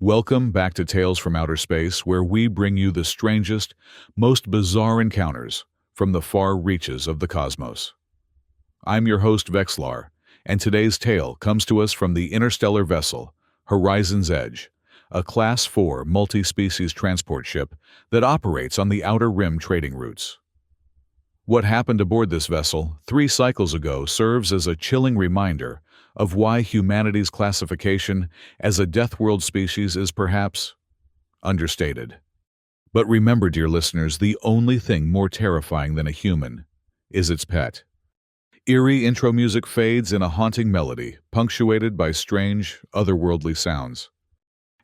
Welcome back to Tales from Outer Space, where we bring you the strangest, most bizarre encounters from the far reaches of the cosmos. I'm your host, Vexlar, and today's tale comes to us from the interstellar vessel, Horizon's Edge, a Class 4 multi-species transport ship that operates on the Outer Rim trading routes. What happened aboard this vessel 3 cycles ago serves as a chilling reminder of why humanity's classification as a death world species is perhaps understated. But remember, dear listeners, the only thing more terrifying than a human is its pet. Eerie intro music fades in a haunting melody, punctuated by strange, otherworldly sounds.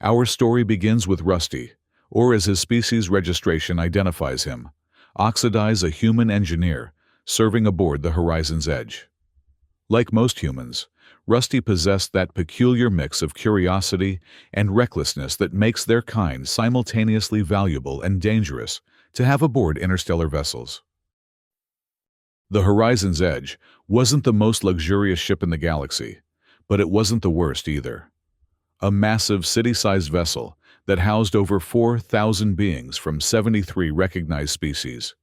Our story begins with Rusty, or as his species registration identifies him, Oxidize, a human engineer serving aboard the Horizon's Edge. Like most humans, Rusty possessed that peculiar mix of curiosity and recklessness that makes their kind simultaneously valuable and dangerous to have aboard interstellar vessels. The Horizon's Edge wasn't the most luxurious ship in the galaxy, but it wasn't the worst either. A massive city-sized vessel that housed over 4,000 beings from 73 recognized species.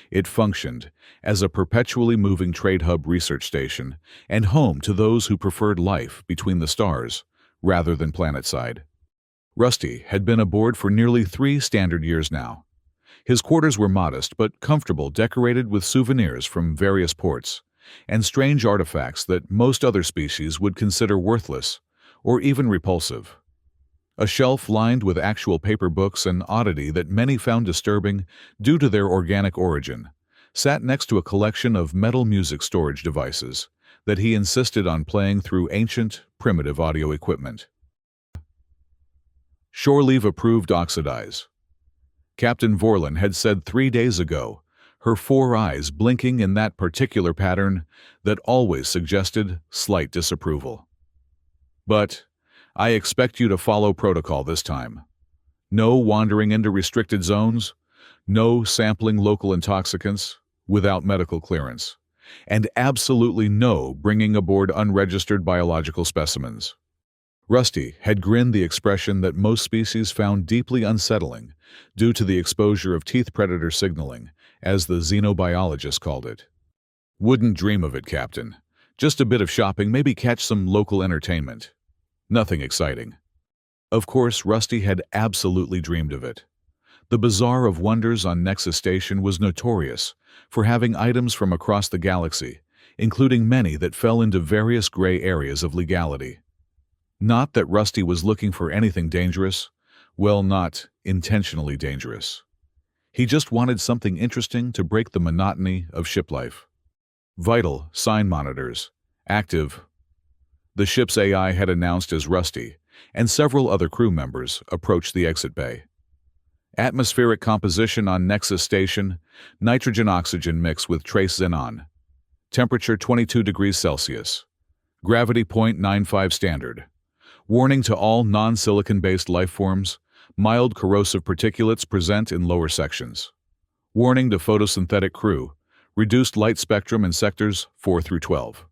It functioned as a perpetually moving trade hub research station and home to those who preferred life between the stars rather than planetside. Rusty had been aboard for nearly 3 standard years now. His quarters were modest but comfortable, decorated with souvenirs from various ports and strange artifacts that most other species would consider worthless or even repulsive. A shelf lined with actual paper books, an oddity that many found disturbing due to their organic origin, sat next to a collection of metal music storage devices that he insisted on playing through ancient, primitive audio equipment. Shore leave approved, Oxidize. Captain Vorlin had said 3 days ago, her 4 eyes blinking in that particular pattern that always suggested slight disapproval. But I expect you to follow protocol this time. No wandering into restricted zones, no sampling local intoxicants without medical clearance, and absolutely no bringing aboard unregistered biological specimens. Rusty had grinned the expression that most species found deeply unsettling due to the exposure of teeth predator signaling, as the xenobiologist called it. Wouldn't dream of it, Captain. Just a bit of shopping, maybe catch some local entertainment. Nothing exciting. Of course, Rusty had absolutely dreamed of it. The Bazaar of Wonders on Nexus Station was notorious for having items from across the galaxy, including many that fell into various gray areas of legality. Not that Rusty was looking for anything dangerous, well, not intentionally dangerous. He just wanted something interesting to break the monotony of ship life. Vital sign monitors, active. The ship's AI had announced as Rusty, and several other crew members approached the exit bay. Atmospheric composition on Nexus Station, nitrogen-oxygen mix with trace xenon. Temperature 22 degrees Celsius. Gravity 0.95 standard. Warning to all non-silicon-based life forms, mild corrosive particulates present in lower sections. Warning to photosynthetic crew, reduced light spectrum in sectors 4 through 12.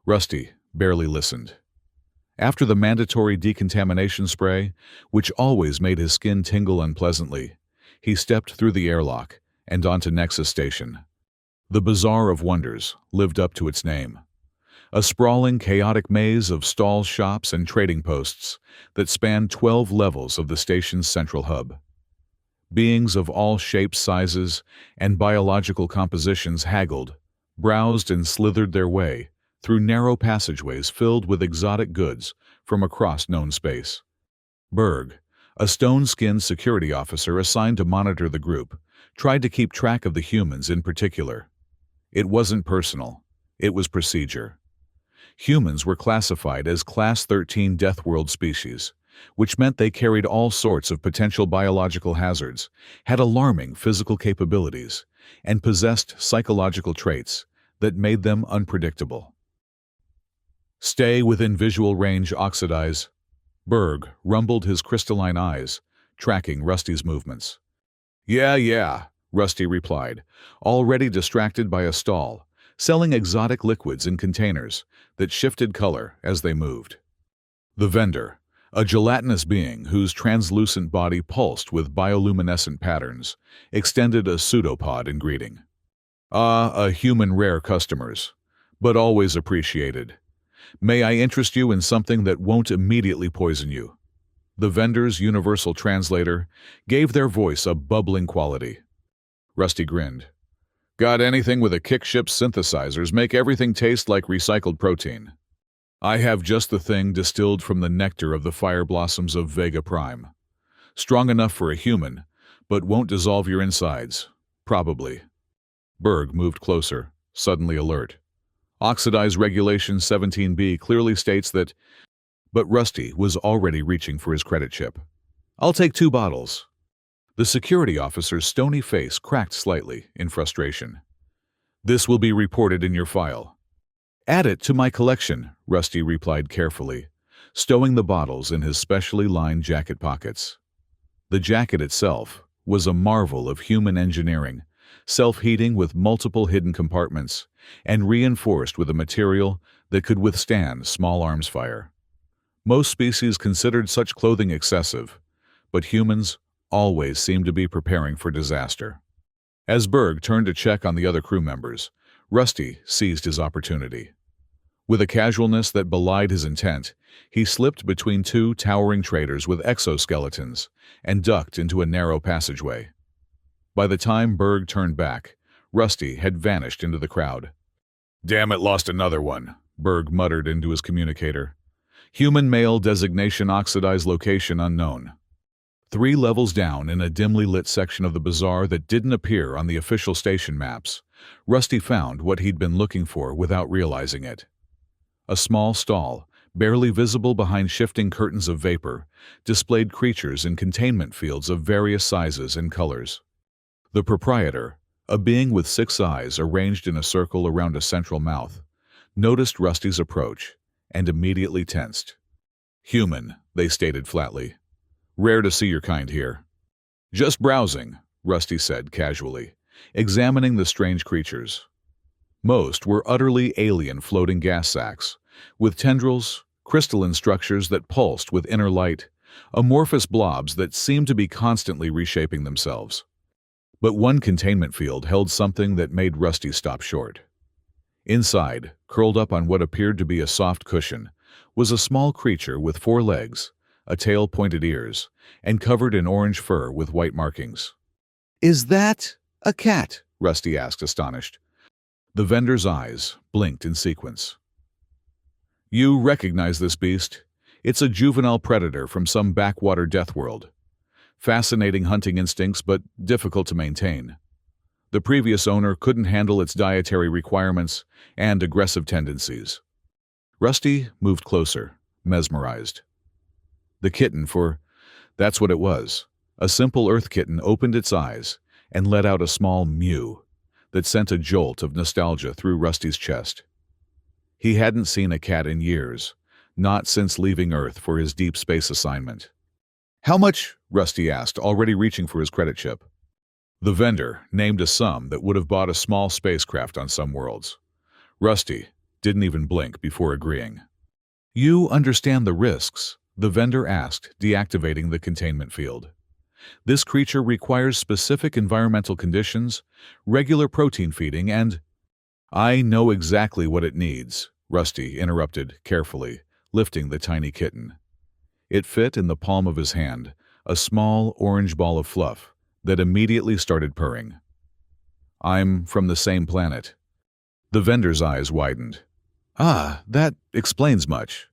Rusty barely listened. After the mandatory decontamination spray, which always made his skin tingle unpleasantly, he stepped through the airlock and onto Nexus Station. The Bazaar of Wonders lived up to its name. A sprawling, chaotic maze of stalls, shops, and trading posts that spanned 12 levels of the station's central hub. Beings of all shapes, sizes, and biological compositions haggled, browsed, and slithered their way through narrow passageways filled with exotic goods from across known space. Berg, a stone-skinned security officer assigned to monitor the group, tried to keep track of the humans in particular. It wasn't personal, it was procedure. Humans were classified as Class 13 Death World species, which meant they carried all sorts of potential biological hazards, had alarming physical capabilities, and possessed psychological traits that made them unpredictable. Stay within visual range, Oxidize. Berg rumbled his crystalline eyes, tracking Rusty's movements. Yeah, Rusty replied, already distracted by a stall, selling exotic liquids in containers that shifted color as they moved. The vendor, A gelatinous being whose translucent body pulsed with bioluminescent patterns extended a pseudopod in greeting. Ah, a human rare customers, but always appreciated. May I interest you in something that won't immediately poison you? The vendor's universal translator gave their voice a bubbling quality. Rusty grinned. Got anything with a kick-ship synthesizers make everything taste like recycled protein. I have just the thing distilled from the nectar of the fire blossoms of Vega Prime. Strong enough for a human, but won't dissolve your insides. Probably. Berg moved closer, suddenly alert. Oxidize Regulation 17B clearly states that, but Rusty was already reaching for his credit chip. I'll take 2 bottles. The security officer's stony face cracked slightly in frustration. This will be reported in your file. Add it to my collection, Rusty replied carefully, stowing the bottles in his specially lined jacket pockets. The jacket itself was a marvel of human engineering, self-heating with multiple hidden compartments, and reinforced with a material that could withstand small arms fire. Most species considered such clothing excessive, but humans always seemed to be preparing for disaster. As Berg turned to check on the other crew members, Rusty seized his opportunity. With a casualness that belied his intent, he slipped between 2 towering traders with exoskeletons and ducked into a narrow passageway. By the time Berg turned back, Rusty had vanished into the crowd. Damn it, lost another one, Berg muttered into his communicator. Human male designation oxidized location unknown. 3 levels down in a dimly lit section of the bazaar that didn't appear on the official station maps, Rusty found what he'd been looking for without realizing it. A small stall, barely visible behind shifting curtains of vapor, displayed creatures in containment fields of various sizes and colors. The proprietor, a being with 6 eyes arranged in a circle around a central mouth, noticed Rusty's approach and immediately tensed. Human, they stated flatly. Rare to see your kind here. Just browsing, Rusty said casually, examining the strange creatures. Most were utterly alien floating gas sacs, with tendrils, crystalline structures that pulsed with inner light, amorphous blobs that seemed to be constantly reshaping themselves. But one containment field held something that made Rusty stop short. Inside, curled up on what appeared to be a soft cushion, was a small creature with 4 legs, a tail, pointed ears, and covered in orange fur with white markings. Is that a cat? Rusty asked, astonished. The vendor's eyes blinked in sequence. You recognize this beast? It's a juvenile predator from some backwater death world. Fascinating hunting instincts, but difficult to maintain. The previous owner couldn't handle its dietary requirements and aggressive tendencies. Rusty moved closer, mesmerized. The kitten, that's what it was. A simple earth kitten opened its eyes and let out a small mew that sent a jolt of nostalgia through Rusty's chest. He hadn't seen a cat in years, not since leaving Earth for his deep space assignment. How much? Rusty asked, already reaching for his credit chip. The vendor named a sum that would have bought a small spacecraft on some worlds. Rusty didn't even blink before agreeing. You understand the risks? The vendor asked, deactivating the containment field. This creature requires specific environmental conditions, regular protein feeding, and... I know exactly what it needs, Rusty interrupted carefully, lifting the tiny kitten. It fit in the palm of his hand, a small orange ball of fluff that immediately started purring. I'm from the same planet. The vendor's eyes widened. Ah, that explains much.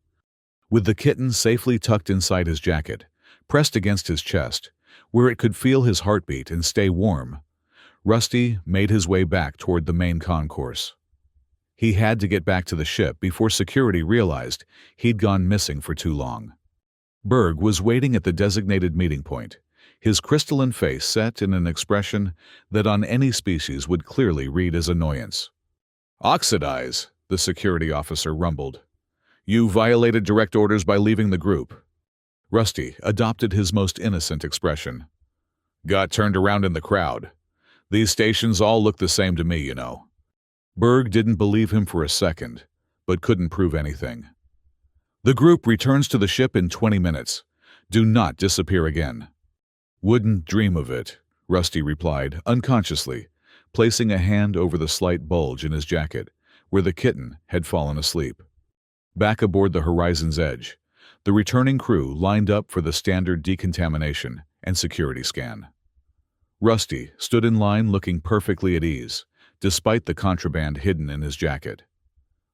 With the kitten safely tucked inside his jacket, pressed against his chest, where it could feel his heartbeat and stay warm, Rusty made his way back toward the main concourse. He had to get back to the ship before security realized he'd gone missing for too long. Berg was waiting at the designated meeting point, his crystalline face set in an expression that on any species would clearly read as annoyance. Oxidize, the security officer rumbled. You violated direct orders by leaving the group. Rusty adopted his most innocent expression. Got turned around in the crowd. These stations all look the same to me, you know. Berg didn't believe him for a second, but couldn't prove anything. The group returns to the ship in 20 minutes. Do not disappear again. Wouldn't dream of it, Rusty replied, unconsciously, placing a hand over the slight bulge in his jacket, where the kitten had fallen asleep. Back aboard the Horizon's Edge, the returning crew lined up for the standard decontamination and security scan. Rusty stood in line looking perfectly at ease, despite the contraband hidden in his jacket.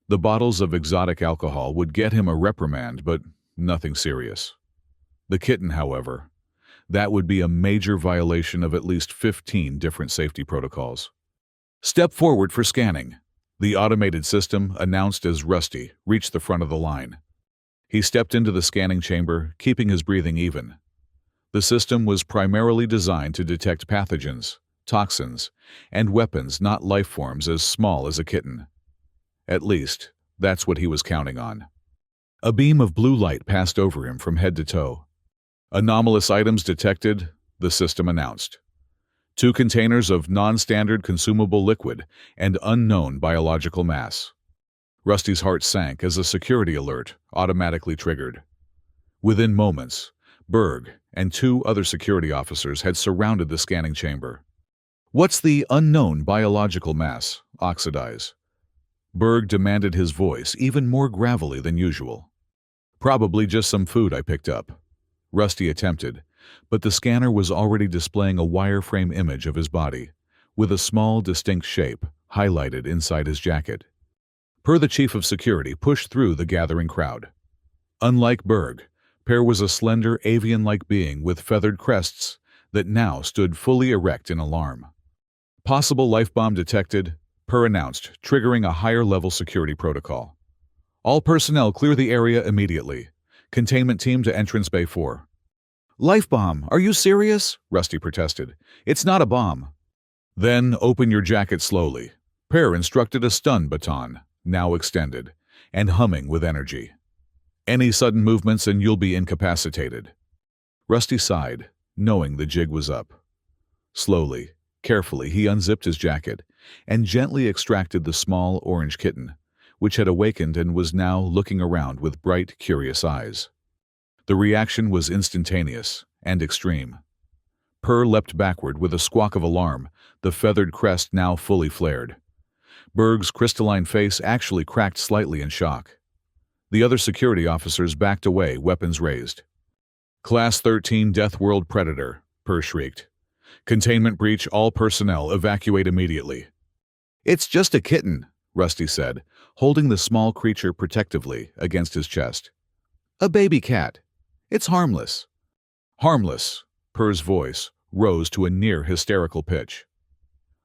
The bottles of exotic alcohol would get him a reprimand, but nothing serious. The kitten, however, that would be a major violation of at least 15 different safety protocols. Step forward for scanning, the automated system announced as Rusty reached the front of the line. He stepped into the scanning chamber, keeping his breathing even. The system was primarily designed to detect pathogens, toxins, and weapons, not life forms as small as a kitten. At least, that's what he was counting on. A beam of blue light passed over him from head to toe. Anomalous items detected, the system announced. 2 containers of non-standard consumable liquid and unknown biological mass. Rusty's heart sank as a security alert automatically triggered. Within moments, Berg and 2 other security officers had surrounded the scanning chamber. What's the unknown biological mass, Oxidize? Berg demanded, his voice even more gravelly than usual. Probably just some food I picked up. Rusty attempted, but the scanner was already displaying a wireframe image of his body, with a small, distinct shape highlighted inside his jacket. Per the chief of security pushed through the gathering crowd. Unlike Berg, Per was a slender, avian-like being with feathered crests that now stood fully erect in alarm. Possible life bomb detected, Per announced, triggering a higher-level security protocol. All personnel clear the area immediately. Containment team to entrance bay 4. Life bomb, are you serious? Rusty protested. It's not a bomb. Then open your jacket slowly. Per instructed, a stun baton, now extended, and humming with energy. Any sudden movements and you'll be incapacitated. Rusty sighed, knowing the jig was up. Slowly, carefully, he unzipped his jacket and gently extracted the small orange kitten, which had awakened and was now looking around with bright, curious eyes. The reaction was instantaneous and extreme. Per leapt backward with a squawk of alarm, the feathered crest now fully flared. Berg's crystalline face actually cracked slightly in shock. The other security officers backed away, weapons raised. Class 13 Death World Predator, Per shrieked. Containment breach, all personnel evacuate immediately. It's just a kitten, Rusty said, holding the small creature protectively against his chest. A baby cat. It's harmless. Harmless, Per's voice rose to a near hysterical pitch.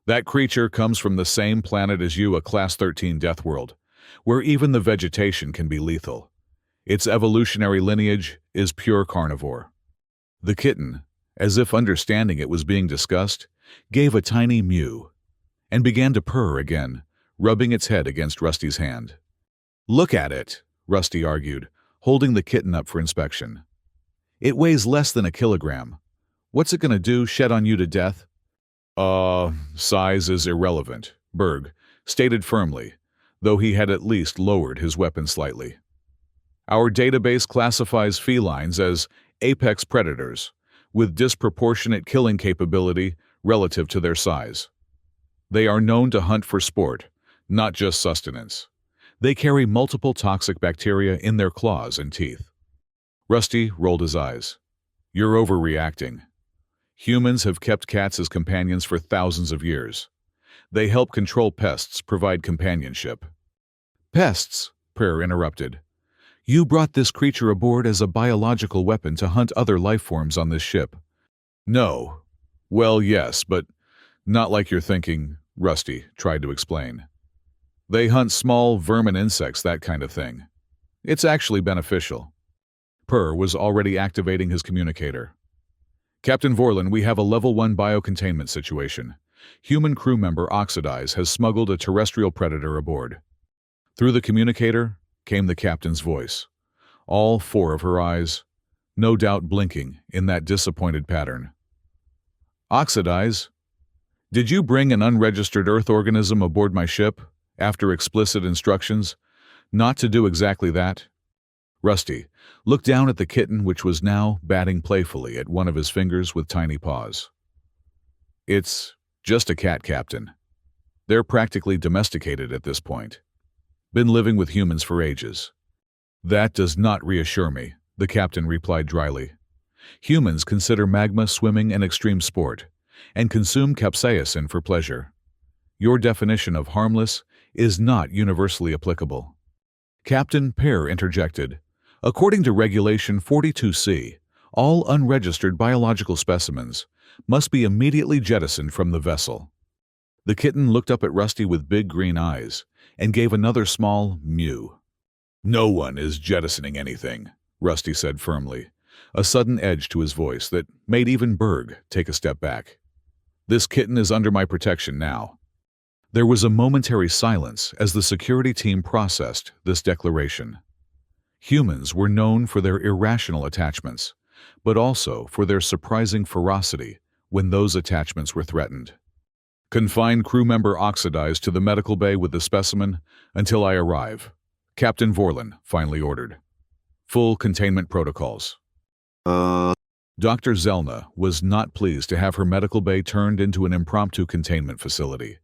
That creature comes from the same planet as you, a Class 13 Death World, where even the vegetation can be lethal. Its evolutionary lineage is pure carnivore. The kitten, as if understanding it was being discussed, gave a tiny mew and began to purr again, rubbing its head against Rusty's hand. Look at it, Rusty argued, holding the kitten up for inspection. It weighs less than a kilogram. What's it gonna do, shed on you to death? Size is irrelevant, Berg stated firmly, though he had at least lowered his weapon slightly. Our database classifies felines as apex predators, with disproportionate killing capability relative to their size. They are known to hunt for sport, not just sustenance. They carry multiple toxic bacteria in their claws and teeth. Rusty rolled his eyes. You're overreacting. Humans have kept cats as companions for thousands of years. They help control pests, provide companionship. Pests, Per interrupted. You brought this creature aboard as a biological weapon to hunt other life forms on this ship. No. Well, yes, but not like you're thinking, Rusty tried to explain. They hunt small vermin, insects, that kind of thing. It's actually beneficial. Per was already activating his communicator. Captain Vorlin, we have a Level 1 biocontainment situation. Human crew member Oxidize has smuggled a terrestrial predator aboard. Through the communicator came the captain's voice, all 4 of her eyes, no doubt blinking in that disappointed pattern. Oxidize, did you bring an unregistered Earth organism aboard my ship, after explicit instructions not to do exactly that? Rusty looked down at the kitten, which was now batting playfully at one of his fingers with tiny paws. It's just a cat, Captain. They're practically domesticated at this point. Been living with humans for ages. That does not reassure me, the captain replied dryly. Humans consider magma swimming an extreme sport and consume capsaicin for pleasure. Your definition of harmless is not universally applicable. Captain Pear interjected. According to Regulation 42C, all unregistered biological specimens must be immediately jettisoned from the vessel. The kitten looked up at Rusty with big green eyes and gave another small mew. No one is jettisoning anything, Rusty said firmly, a sudden edge to his voice that made even Berg take a step back. This kitten is under my protection now. There was a momentary silence as the security team processed this declaration. Humans were known for their irrational attachments, but also for their surprising ferocity when those attachments were threatened. Confine crew member Oxidized to the medical bay with the specimen until I arrive, Captain Vorlin finally ordered. Full containment protocols. Dr. Zelna was not pleased to have her medical bay turned into an impromptu containment facility.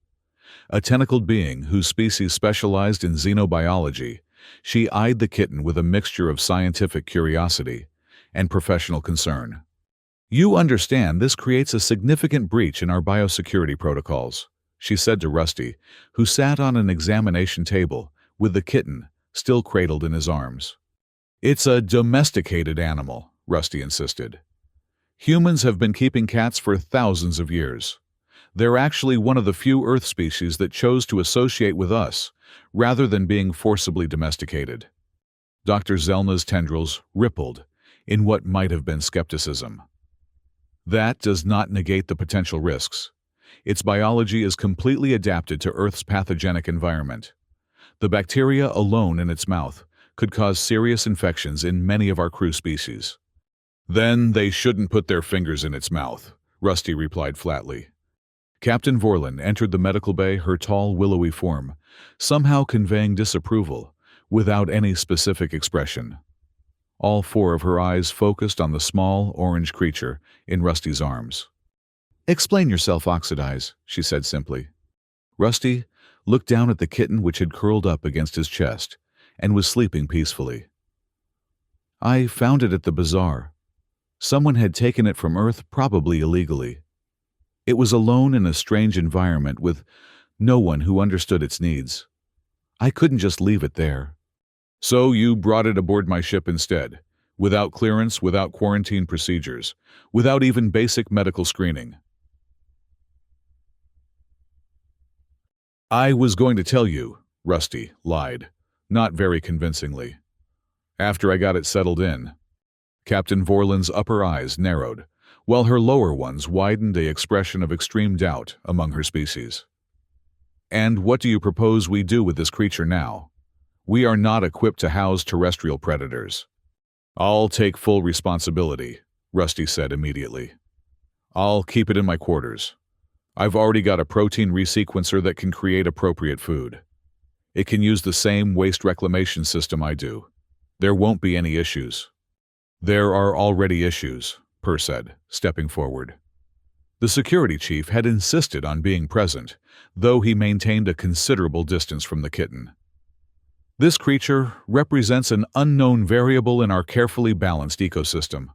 A tentacled being whose species specialized in xenobiology, she eyed the kitten with a mixture of scientific curiosity and professional concern. You understand this creates a significant breach in our biosecurity protocols, she said to Rusty, who sat on an examination table with the kitten still cradled in his arms. It's a domesticated animal, Rusty insisted. Humans have been keeping cats for thousands of years. They're actually one of the few Earth species that chose to associate with us rather than being forcibly domesticated. Dr. Zelna's tendrils rippled in what might have been skepticism. That does not negate the potential risks. Its biology is completely adapted to Earth's pathogenic environment. The bacteria alone in its mouth could cause serious infections in many of our crew species. Then they shouldn't put their fingers in its mouth, Rusty replied flatly. Captain Vorlin entered the medical bay, her tall, willowy form, somehow conveying disapproval, without any specific expression. All four of her eyes focused on the small, orange creature in Rusty's arms. Explain yourself, Oxidize, she said simply. Rusty looked down at the kitten which had curled up against his chest and was sleeping peacefully. I found it at the bazaar. Someone had taken it from Earth, probably illegally. It was alone in a strange environment with no one who understood its needs. I couldn't just leave it there. So you brought it aboard my ship instead, without clearance, without quarantine procedures, without even basic medical screening. I was going to tell you, Rusty lied, not very convincingly. After I got it settled in. Captain Vorlin's upper eyes narrowed, while her lower ones widened an expression of extreme doubt among her species. And what do you propose we do with this creature now? We are not equipped to house terrestrial predators. I'll take full responsibility, Rusty said immediately. I'll keep it in my quarters. I've already got a protein resequencer that can create appropriate food. It can use the same waste reclamation system I do. There won't be any issues. There are already issues, Per said, stepping forward. The security chief had insisted on being present, though he maintained a considerable distance from the kitten. This creature represents an unknown variable in our carefully balanced ecosystem.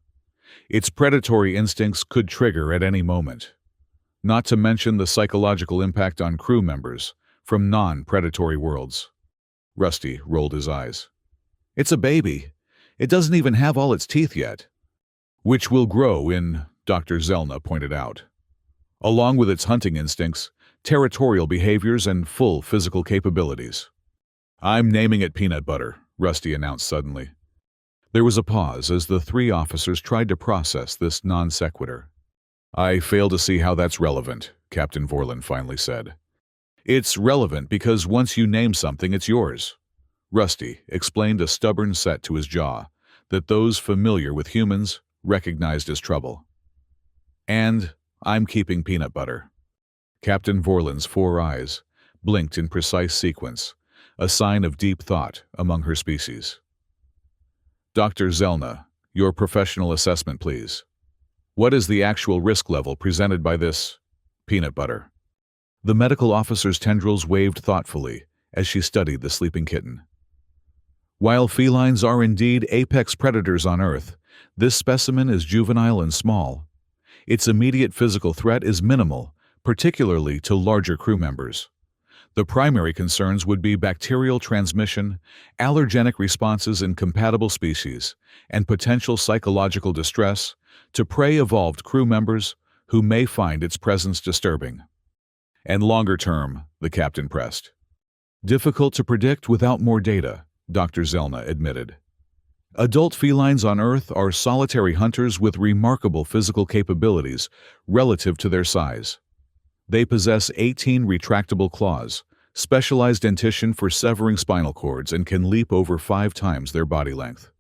Its predatory instincts could trigger at any moment. Not to mention the psychological impact on crew members from non-predatory worlds. Rusty rolled his eyes. It's a baby. It doesn't even have all its teeth yet. Which will grow in, Dr. Zelna pointed out. Along with its hunting instincts, territorial behaviors, and full physical capabilities. I'm naming it Peanut Butter, Rusty announced suddenly. There was a pause as the three officers tried to process this non sequitur. I fail to see how that's relevant, Captain Vorlin finally said. It's relevant because once you name something, it's yours. Rusty explained, a stubborn set to his jaw that those familiar with humans recognized as trouble. And I'm keeping Peanut Butter. Captain Vorlin's four eyes blinked in precise sequence, a sign of deep thought among her species. Dr. Zelna, your professional assessment, please. What is the actual risk level presented by this peanut butter? The medical officer's tendrils waved thoughtfully as she studied the sleeping kitten. While felines are indeed apex predators on Earth, this specimen is juvenile and small. Its immediate physical threat is minimal, particularly to larger crew members. The primary concerns would be bacterial transmission, allergenic responses in compatible species, and potential psychological distress to prey-evolved crew members who may find its presence disturbing. And longer term, the captain pressed. Difficult to predict without more data, Dr. Zelna admitted. Adult felines on Earth are solitary hunters with remarkable physical capabilities relative to their size. They possess 18 retractable claws, specialized dentition for severing spinal cords, and can leap over 5 times their body length.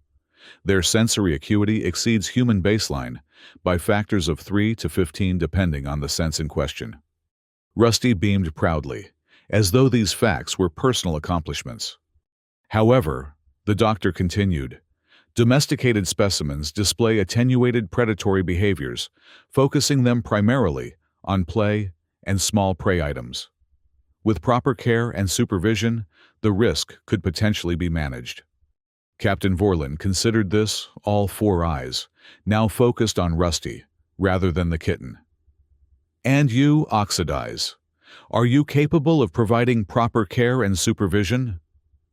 Their sensory acuity exceeds human baseline by factors of 3 to 15 depending on the sense in question. Rusty beamed proudly, as though these facts were personal accomplishments. However, the doctor continued, domesticated specimens display attenuated predatory behaviors, focusing them primarily on play and small prey items. With proper care and supervision, the risk could potentially be managed. Captain Vorlin considered this, all 4 eyes, now focused on Rusty, rather than the kitten. And you, Oxidize, are you capable of providing proper care and supervision?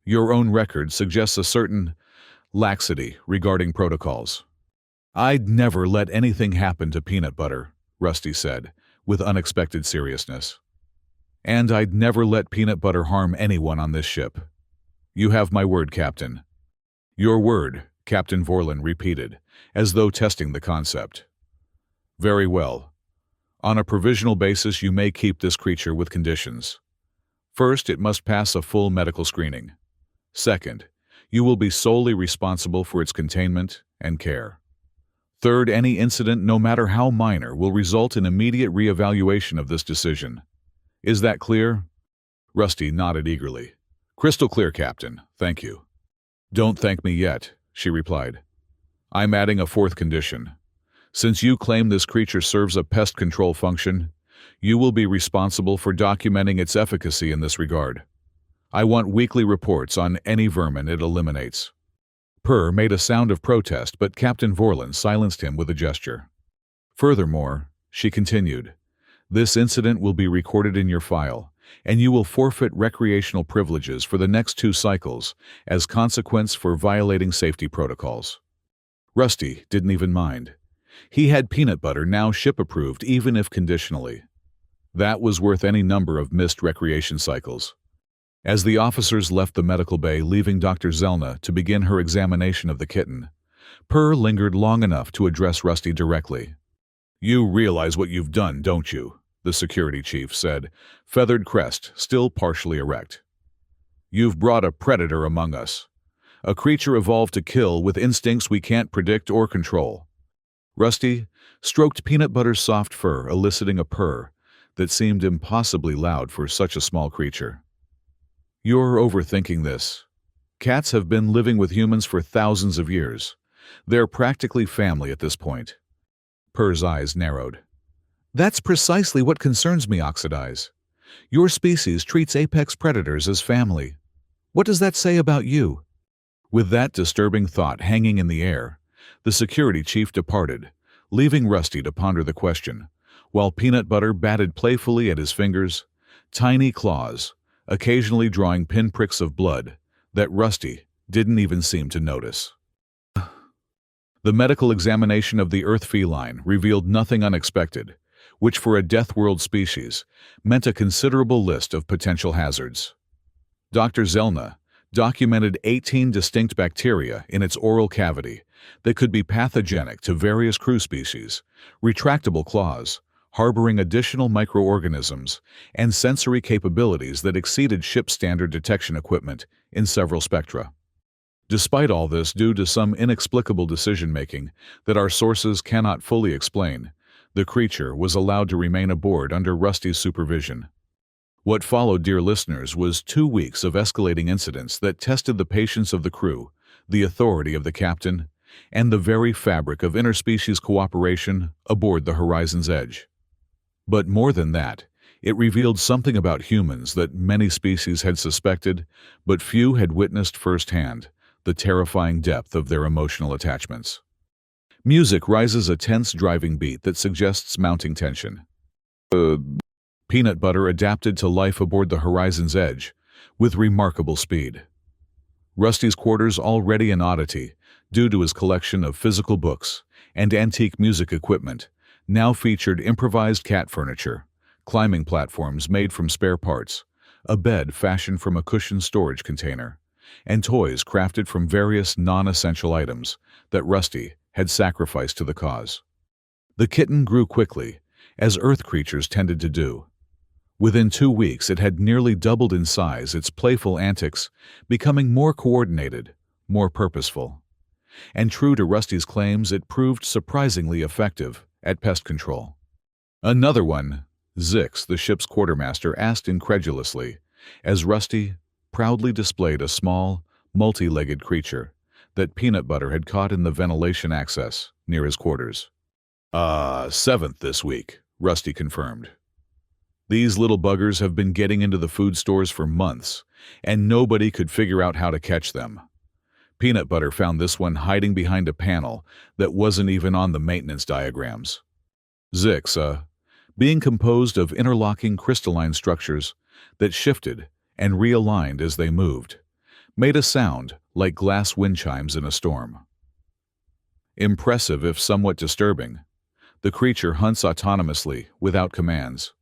Your own record suggests a certain laxity regarding protocols. I'd never let anything happen to peanut butter, Rusty said, with unexpected seriousness. And I'd never let peanut butter harm anyone on this ship. You have my word, Captain. Your word, Captain Vorlin repeated, as though testing the concept. Very well. On a provisional basis, you may keep this creature with conditions. First, it must pass a full medical screening. Second, you will be solely responsible for its containment and care. Third, any incident, no matter how minor, will result in immediate reevaluation of this decision. Is that clear? Rusty nodded eagerly. Crystal clear, Captain. Thank you. Don't thank me yet, she replied. I'm adding a 4th condition. Since you claim this creature serves a pest control function, you will be responsible for documenting its efficacy in this regard. I want weekly reports on any vermin it eliminates. Purr made a sound of protest, but Captain Vorlin silenced him with a gesture. Furthermore, she continued, this incident will be recorded in your file, and you will forfeit recreational privileges for the next 2 cycles as consequence for violating safety protocols. Rusty didn't even mind. He had peanut butter now ship-approved, even if conditionally. That was worth any number of missed recreation cycles. As the officers left the medical bay, leaving Dr. Zelna to begin her examination of the kitten, Purr lingered long enough to address Rusty directly. You realize what you've done, don't you? The security chief said, feathered crest still partially erect. You've brought a predator among us. A creature evolved to kill with instincts we can't predict or control. Rusty stroked peanut butter's soft fur, eliciting a purr that seemed impossibly loud for such a small creature. You're overthinking this. Cats have been living with humans for thousands of years. They're practically family at this point. Purr's eyes narrowed. That's precisely what concerns me, Oxidize. Your species treats apex predators as family. What does that say about you? With that disturbing thought hanging in the air, the security chief departed, leaving Rusty to ponder the question, while peanut butter batted playfully at his fingers, tiny claws, occasionally drawing pinpricks of blood that Rusty didn't even seem to notice. The medical examination of the Earth feline revealed nothing unexpected, which for a Death World species meant a considerable list of potential hazards. Dr. Zelna documented 18 distinct bacteria in its oral cavity that could be pathogenic to various crew species, retractable claws, harboring additional microorganisms, and sensory capabilities that exceeded ship standard detection equipment in several spectra. Despite all this, due to some inexplicable decision-making that our sources cannot fully explain, the creature was allowed to remain aboard under Rusty's supervision. What followed, dear listeners, was 2 weeks of escalating incidents that tested the patience of the crew, the authority of the captain, and the very fabric of interspecies cooperation aboard the Horizon's Edge. But more than that, it revealed something about humans that many species had suspected, but few had witnessed firsthand: the terrifying depth of their emotional attachments. Music rises a tense driving beat that suggests mounting tension. Peanut butter adapted to life aboard the Horizon's Edge with remarkable speed. Rusty's quarters, already an oddity due to his collection of physical books and antique music equipment, now featured improvised cat furniture, climbing platforms made from spare parts, a bed fashioned from a cushioned storage container, and toys crafted from various non-essential items that Rusty had sacrificed to the cause. The kitten grew quickly, as Earth creatures tended to do. Within 2 weeks, it had nearly doubled in size, its playful antics becoming more coordinated, more purposeful. And true to Rusty's claims, it proved surprisingly effective at pest control. Another one, Zix, the ship's quartermaster, asked incredulously, as Rusty proudly displayed a small, multi-legged creature that Peanut Butter had caught in the ventilation access near his quarters. Seventh this week, Rusty confirmed. These little buggers have been getting into the food stores for months, and nobody could figure out how to catch them. Peanut Butter found this one hiding behind a panel that wasn't even on the maintenance diagrams. Zix, being composed of interlocking crystalline structures that shifted and realigned as they moved, made a sound like glass wind chimes in a storm. Impressive if somewhat disturbing, the creature hunts autonomously without commands.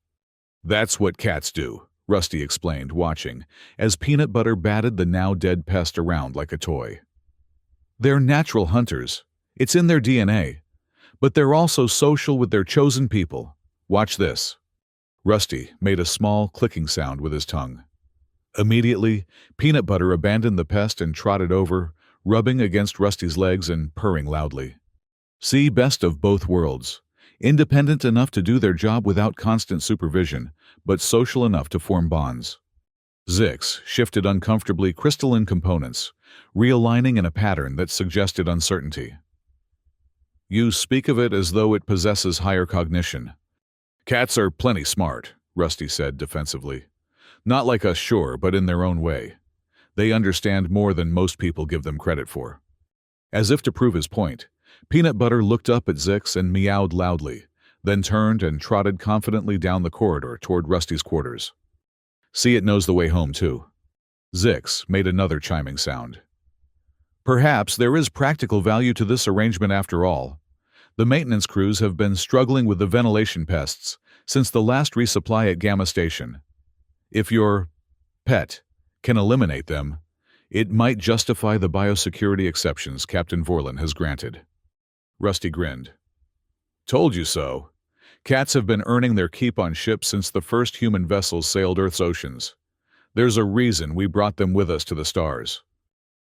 That's what cats do, Rusty explained, watching as Peanut Butter batted the now-dead pest around like a toy. They're natural hunters. It's in their DNA. But they're also social with their chosen people. Watch this. Rusty made a small clicking sound with his tongue. Immediately, Peanut Butter abandoned the pest and trotted over, rubbing against Rusty's legs and purring loudly. See, best of both worlds. Independent enough to do their job without constant supervision, but social enough to form bonds. Zix shifted uncomfortably crystalline components, realigning in a pattern that suggested uncertainty. You speak of it as though it possesses higher cognition. Cats are plenty smart, Rusty said defensively. Not like us, sure, but in their own way. They understand more than most people give them credit for. As if to prove his point, Peanut Butter looked up at Zix and meowed loudly, then turned and trotted confidently down the corridor toward Rusty's quarters. See, it knows the way home, too. Zix made another chiming sound. Perhaps there is practical value to this arrangement after all. The maintenance crews have been struggling with the ventilation pests since the last resupply at Gamma Station. If your pet can eliminate them, it might justify the biosecurity exceptions Captain Vorlin has granted. Rusty grinned. Told you so. Cats have been earning their keep on ships since the first human vessels sailed Earth's oceans. There's a reason we brought them with us to the stars.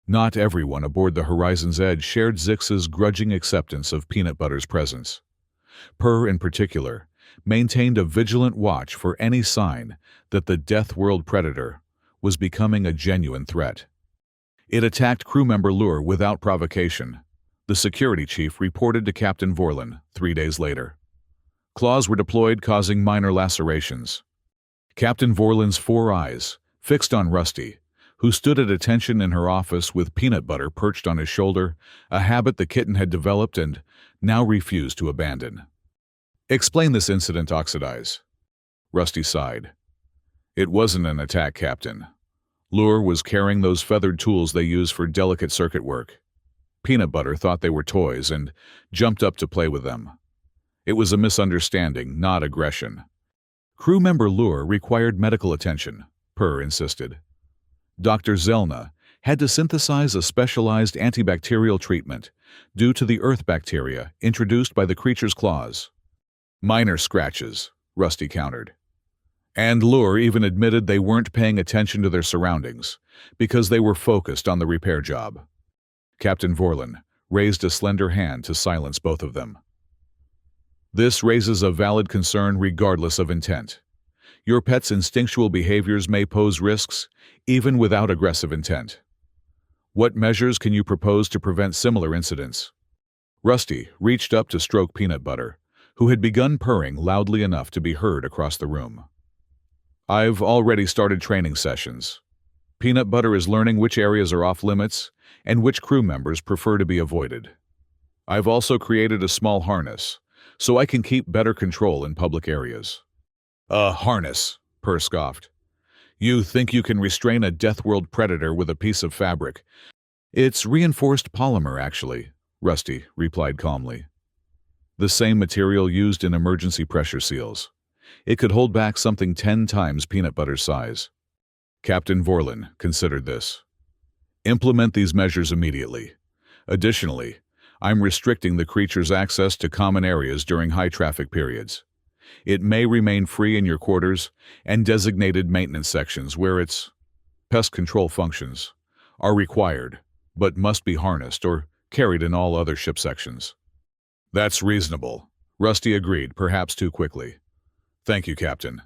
Not everyone aboard the Horizon's Edge shared Zix's grudging acceptance of Peanut Butter's presence. Purr, in particular, maintained a vigilant watch for any sign that the Death World predator was becoming a genuine threat. It attacked crew member Lure without provocation, the security chief reported to Captain Vorlin 3 days later. Claws were deployed, causing minor lacerations. Captain Vorlin's 4 eyes, fixed on Rusty, who stood at attention in her office with Peanut Butter perched on his shoulder, a habit the kitten had developed and now refused to abandon. Explain this incident, Oxidize. Rusty sighed. It wasn't an attack, Captain. Lure was carrying those feathered tools they use for delicate circuit work. Peanut Butter thought they were toys and jumped up to play with them. It was a misunderstanding, not aggression. Crew member Lure required medical attention, Purr insisted. Dr. Zelna had to synthesize a specialized antibacterial treatment due to the earth bacteria introduced by the creature's claws. Minor scratches, Rusty countered. And Lure even admitted they weren't paying attention to their surroundings because they were focused on the repair job. Captain Vorlin raised a slender hand to silence both of them. This raises a valid concern regardless of intent. Your pet's instinctual behaviors may pose risks even without aggressive intent. What measures can you propose to prevent similar incidents? Rusty reached up to stroke Peanut Butter, who had begun purring loudly enough to be heard across the room. I've already started training sessions. Peanut Butter is learning which areas are off-limits and which crew members prefer to be avoided. I've also created a small harness, so I can keep better control in public areas. A harness, Purr scoffed. You think you can restrain a Deathworld predator with a piece of fabric? It's reinforced polymer, actually, Rusty replied calmly. The same material used in emergency pressure seals. It could hold back something 10 times Peanut Butter's size. Captain Vorlin considered this. Implement these measures immediately. Additionally, I'm restricting the creature's access to common areas during high traffic periods. It may remain free in your quarters and designated maintenance sections where its pest control functions are required, but must be harnessed or carried in all other ship sections. That's reasonable, Rusty agreed, perhaps too quickly. Thank you, Captain.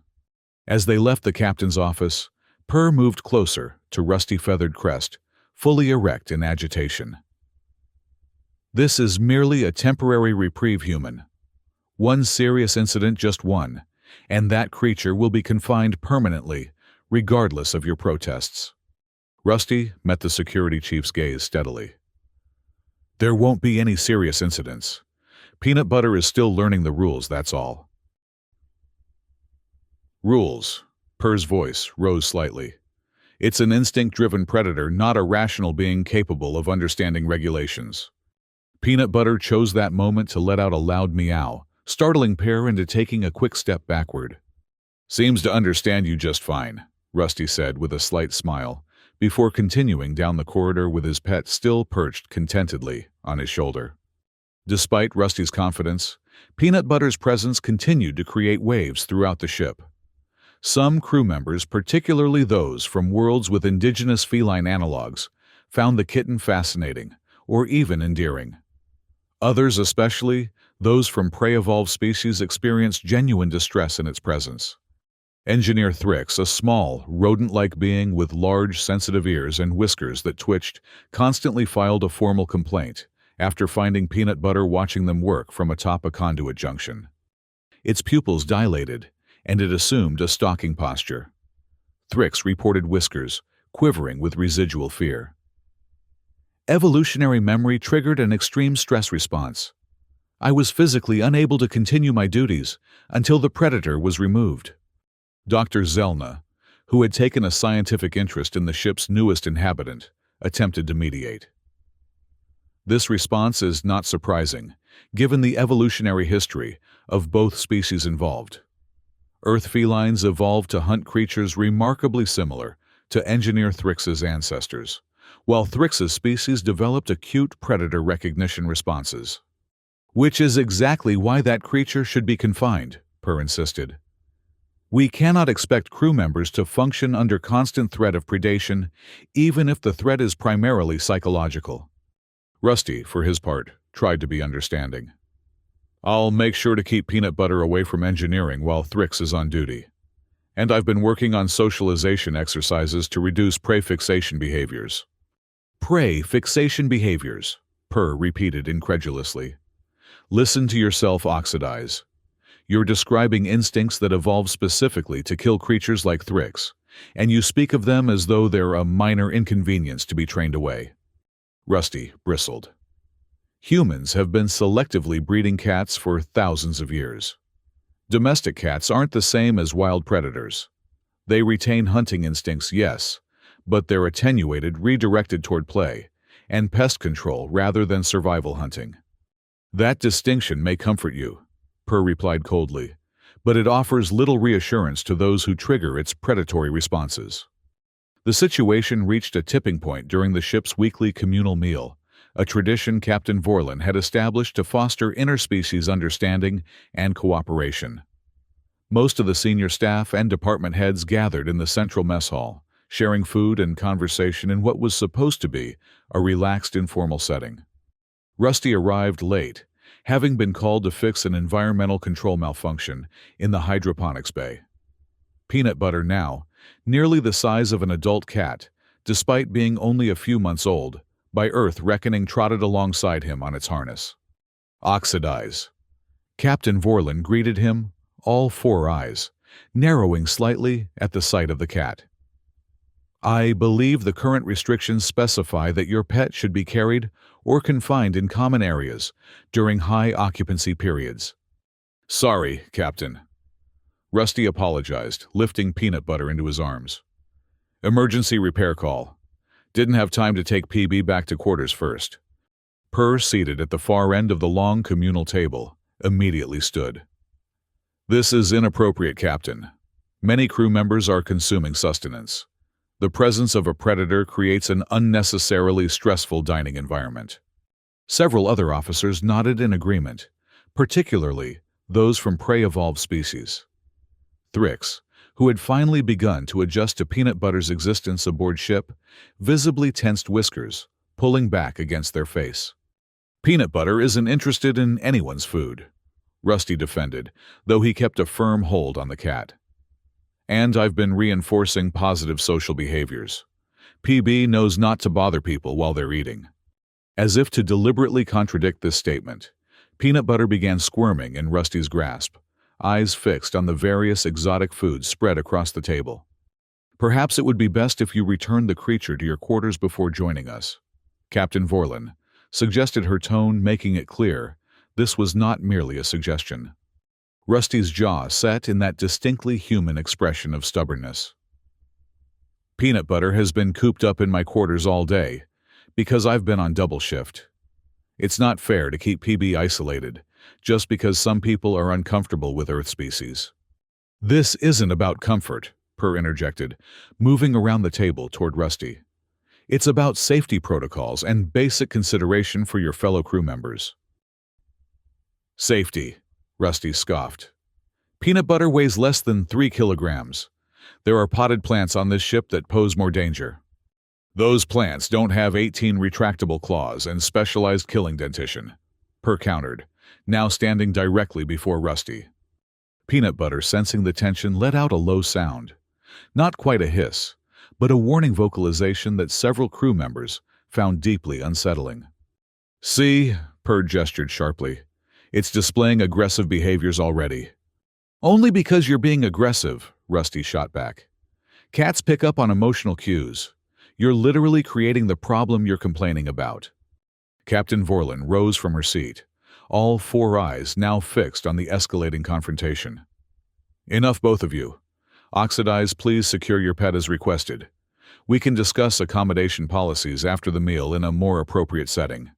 As they left the captain's office, Purr moved closer to Rusty Feathered Crest, fully erect in agitation. This is merely a temporary reprieve, human. One serious incident, just one, and that creature will be confined permanently, regardless of your protests. Rusty met the security chief's gaze steadily. There won't be any serious incidents. Peanut Butter is still learning the rules, that's all. Rules. Purr's voice rose slightly. It's an instinct-driven predator, not a rational being capable of understanding regulations. Peanut Butter chose that moment to let out a loud meow, startling Purr into taking a quick step backward. Seems to understand you just fine, Rusty said with a slight smile, before continuing down the corridor with his pet still perched contentedly on his shoulder. Despite Rusty's confidence, Peanut Butter's presence continued to create waves throughout the ship. Some crew members, particularly those from worlds with indigenous feline analogs, found the kitten fascinating, or even endearing. Others, especially those from prey-evolved species, experienced genuine distress in its presence. Engineer Thrix, a small, rodent-like being with large, sensitive ears and whiskers that twitched, constantly filed a formal complaint after finding Peanut Butter watching them work from atop a conduit junction. Its pupils dilated, and it assumed a stalking posture. Thrix reported whiskers, quivering with residual fear. Evolutionary memory triggered an extreme stress response. I was physically unable to continue my duties until the predator was removed. Dr. Zelna, who had taken a scientific interest in the ship's newest inhabitant, attempted to mediate. This response is not surprising, given the evolutionary history of both species involved. Earth felines evolved to hunt creatures remarkably similar to Engineer Thrix's ancestors, while Thrix's species developed acute predator recognition responses. Which is exactly why that creature should be confined, Purr insisted. We cannot expect crew members to function under constant threat of predation, even if the threat is primarily psychological. Rusty, for his part, tried to be understanding. I'll make sure to keep Peanut Butter away from engineering while Thrix is on duty. And I've been working on socialization exercises to reduce prey fixation behaviors. Prey fixation behaviors, Purr repeated incredulously. Listen to yourself oxidize. You're describing instincts that evolved specifically to kill creatures like Thrix, and you speak of them as though they're a minor inconvenience to be trained away. Rusty bristled. Humans have been selectively breeding cats for thousands of years. Domestic cats aren't the same as wild predators. They retain hunting instincts, yes, but they're attenuated, redirected toward play, and pest control rather than survival hunting. That distinction may comfort you, Purr replied coldly, but it offers little reassurance to those who trigger its predatory responses. The situation reached a tipping point during the ship's weekly communal meal, a tradition Captain Vorlin had established to foster interspecies understanding and cooperation. Most of the senior staff and department heads gathered in the central mess hall, sharing food and conversation in what was supposed to be a relaxed, informal setting. Rusty arrived late, having been called to fix an environmental control malfunction in the hydroponics bay. Peanut Butter, now nearly the size of an adult cat, despite being only a few months old, by Earth reckoning trotted alongside him on its harness. Oxidize. Captain Vorlin greeted him, all four eyes, narrowing slightly at the sight of the cat. I believe the current restrictions specify that your pet should be carried or confined in common areas during high occupancy periods. Sorry, Captain. Rusty apologized, lifting Peanut Butter into his arms. Emergency repair call. Didn't have time to take PB back to quarters first. Purr, seated at the far end of the long communal table, immediately stood. This is inappropriate, Captain. Many crew members are consuming sustenance. The presence of a predator creates an unnecessarily stressful dining environment. Several other officers nodded in agreement, particularly those from prey-evolved species. Thrix, who had finally begun to adjust to Peanut Butter's existence aboard ship, visibly tensed whiskers, pulling back against their face. Peanut Butter isn't interested in anyone's food, Rusty defended, though he kept a firm hold on the cat. And I've been reinforcing positive social behaviors. PB knows not to bother people while they're eating. As if to deliberately contradict this statement, Peanut Butter began squirming in Rusty's grasp, eyes fixed on the various exotic foods spread across the table. Perhaps it would be best if you returned the creature to your quarters before joining us, Captain Vorlin suggested, her tone making it clear this was not merely a suggestion. Rusty's jaw set in that distinctly human expression of stubbornness. Peanut Butter has been cooped up in my quarters all day because I've been on double shift. It's not fair to keep PB isolated just because some people are uncomfortable with Earth species. This isn't about comfort, Purr interjected, moving around the table toward Rusty. It's about safety protocols and basic consideration for your fellow crew members. Safety, Rusty scoffed. Peanut Butter weighs less than 3 kilograms. There are potted plants on this ship that pose more danger. Those plants don't have 18 retractable claws and specialized killing dentition, Purr countered, now standing directly before Rusty. Peanut Butter, sensing the tension, let out a low sound. Not quite a hiss, but a warning vocalization that several crew members found deeply unsettling. See, Purr gestured sharply. It's displaying aggressive behaviors already. Only because you're being aggressive, Rusty shot back. Cats pick up on emotional cues. You're literally creating the problem you're complaining about. Captain Vorlin rose from her seat, all four eyes now fixed on the escalating confrontation. Enough, both of you. Oxidize, please secure your pet as requested. We can discuss accommodation policies after the meal in a more appropriate setting.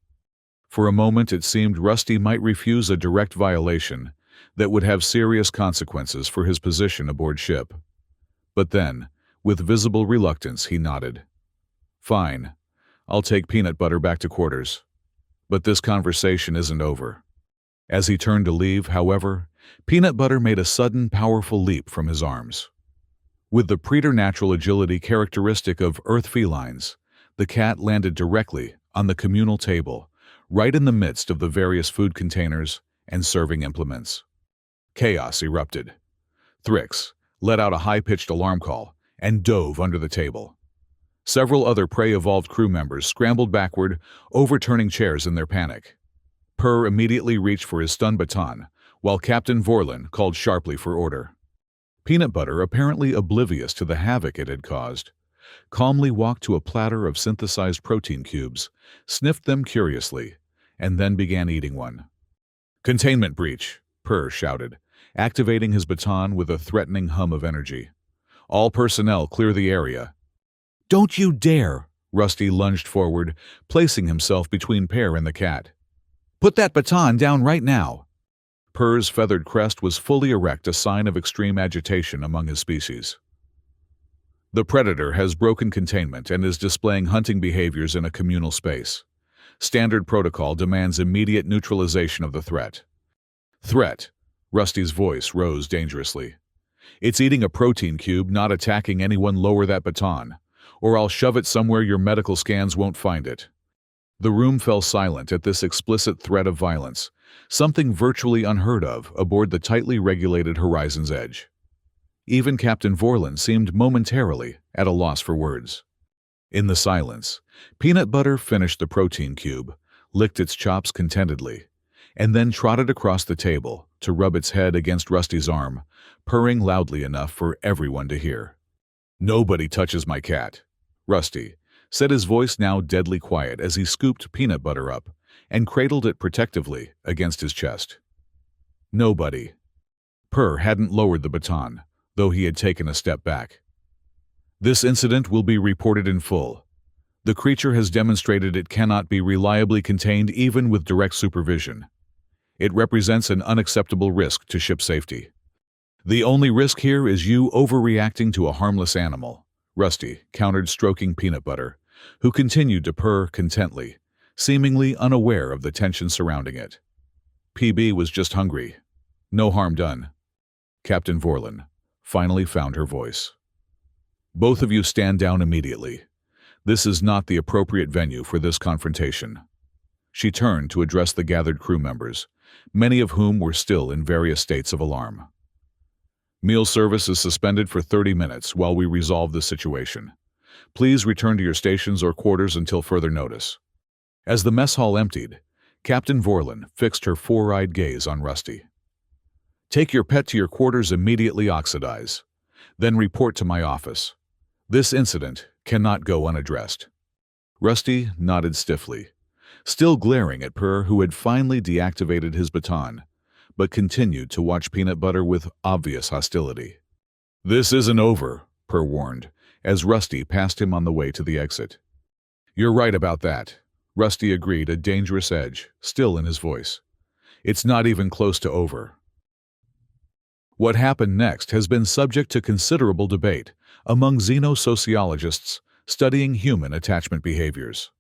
For a moment it seemed Rusty might refuse a direct violation that would have serious consequences for his position aboard ship. But then, with visible reluctance, he nodded. Fine. I'll take Peanut Butter back to quarters. But this conversation isn't over. As he turned to leave, however, Peanut Butter made a sudden, powerful leap from his arms. With the preternatural agility characteristic of Earth felines, the cat landed directly on the communal table, right in the midst of the various food containers and serving implements. Chaos erupted. Thrix let out a high-pitched alarm call and dove under the table. Several other prey-evolved crew members scrambled backward, overturning chairs in their panic. Purr immediately reached for his stun baton, while Captain Vorlin called sharply for order. Peanut Butter, apparently oblivious to the havoc it had caused, calmly walked to a platter of synthesized protein cubes, sniffed them curiously, and then began eating one. Containment breach, Purr shouted, activating his baton with a threatening hum of energy. All personnel clear the area. Don't you dare! Rusty lunged forward, placing himself between Pear and the cat. Put that baton down right now! Purr's feathered crest was fully erect, a sign of extreme agitation among his species. The predator has broken containment and is displaying hunting behaviors in a communal space. Standard protocol demands immediate neutralization of the threat. Threat, Rusty's voice rose dangerously. It's eating a protein cube, not attacking anyone. Lower that baton, or I'll shove it somewhere your medical scans won't find it. The room fell silent at this explicit threat of violence, something virtually unheard of aboard the tightly regulated Horizon's Edge. Even Captain Vorlin seemed momentarily at a loss for words. In the silence, Peanut Butter finished the protein cube, licked its chops contentedly, and then trotted across the table to rub its head against Rusty's arm, purring loudly enough for everyone to hear. "Nobody touches my cat," Rusty said, his voice now deadly quiet as he scooped Peanut Butter up and cradled it protectively against his chest. "Nobody." Purr hadn't lowered the baton, though he had taken a step back. "This incident will be reported in full. The creature has demonstrated it cannot be reliably contained even with direct supervision. It represents an unacceptable risk to ship safety. The only risk here is you overreacting to a harmless animal," Rusty countered, stroking Peanut Butter, who continued to purr contently, seemingly unaware of the tension surrounding it. "PB was just hungry. No harm done." Captain Vorlin finally found her voice. "Both of you stand down immediately. This is not the appropriate venue for this confrontation." She turned to address the gathered crew members, many of whom were still in various states of alarm. "Meal service is suspended for 30 minutes while we resolve the situation. Please return to your stations or quarters until further notice." As the mess hall emptied, Captain Vorlin fixed her four-eyed gaze on Rusty. "Take your pet to your quarters immediately, Oxidize. Then report to my office. This incident cannot go unaddressed." Rusty nodded stiffly, still glaring at Purr, who had finally deactivated his baton, but continued to watch Peanut Butter with obvious hostility. "This isn't over," Purr warned, as Rusty passed him on the way to the exit. "You're right about that," Rusty agreed, a dangerous edge still in his voice. "It's not even close to over." What happened next has been subject to considerable debate among xenosociologists studying human attachment behaviors.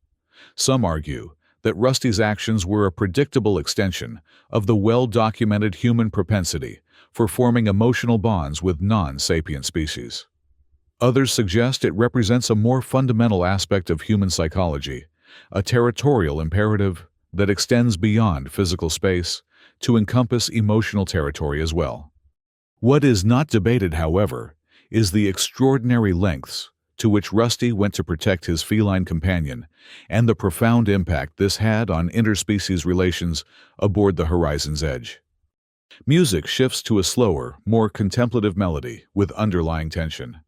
Some argue that Rusty's actions were a predictable extension of the well-documented human propensity for forming emotional bonds with non-sapient species. Others suggest it represents a more fundamental aspect of human psychology, a territorial imperative that extends beyond physical space to encompass emotional territory as well. What is not debated, however, is the extraordinary lengths to which Rusty went to protect his feline companion and the profound impact this had on interspecies relations aboard the Horizon's Edge. Music shifts to a slower, more contemplative melody with underlying tension.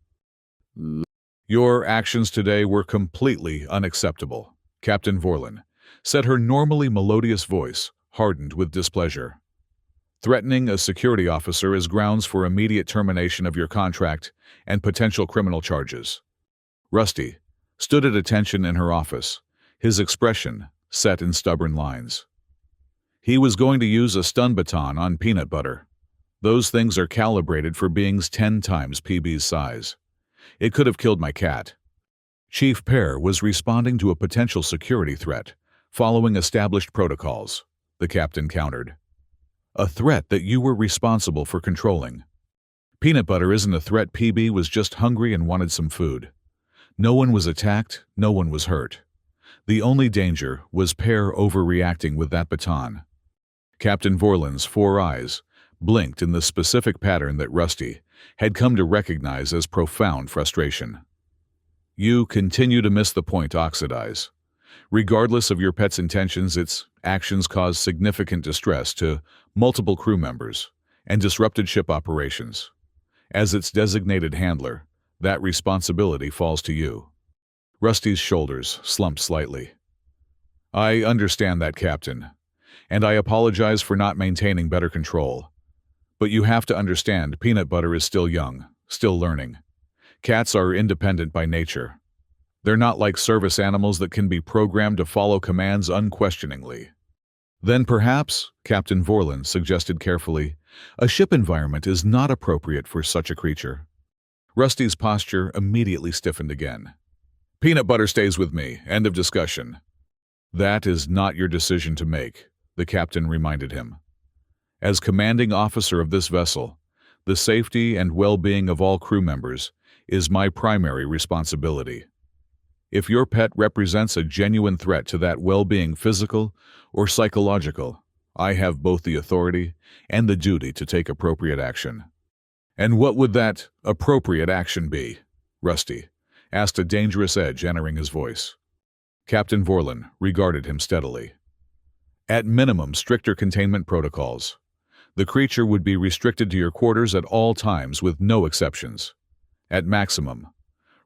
"Your actions today were completely unacceptable," Captain Vorlin said, her normally melodious voice hardened with displeasure. "Threatening a security officer is grounds for immediate termination of your contract and potential criminal charges." Rusty stood at attention in her office, his expression set in stubborn lines. He was going to use a stun baton on Peanut Butter. Those things are calibrated for beings 10 times PB's size. It could have killed my cat. Chief Pear was responding to a potential security threat, following established protocols, the captain countered. "A threat that you were responsible for controlling. Peanut Butter isn't a threat. PB was just hungry and wanted some food. No one was attacked, no one was hurt. The only danger was Pear overreacting with that baton." Captain Vorlin's four eyes blinked in the specific pattern that Rusty had come to recognize as profound frustration. "You continue to miss the point, Oxidize. Regardless of your pet's intentions, its actions caused significant distress to multiple crew members and disrupted ship operations. As its designated handler, that responsibility falls to you." Rusty's shoulders slumped slightly. "I understand that, Captain, and I apologize for not maintaining better control. But you have to understand, Peanut Butter is still young, still learning. Cats are independent by nature. They're not like service animals that can be programmed to follow commands unquestioningly." "Then perhaps," Captain Vorlin suggested carefully, "a ship environment is not appropriate for such a creature." Rusty's posture immediately stiffened again. "Peanut Butter stays with me. End of discussion." "That is not your decision to make," the captain reminded him. "As commanding officer of this vessel, the safety and well-being of all crew members is my primary responsibility. If your pet represents a genuine threat to that well-being, physical or psychological, I have both the authority and the duty to take appropriate action." "And what would that appropriate action be?" Rusty asked a dangerous edge entering his voice. Captain Vorlin regarded him steadily. At minimum, stricter containment protocols. The creature would be restricted to your quarters at all times with no exceptions. At maximum,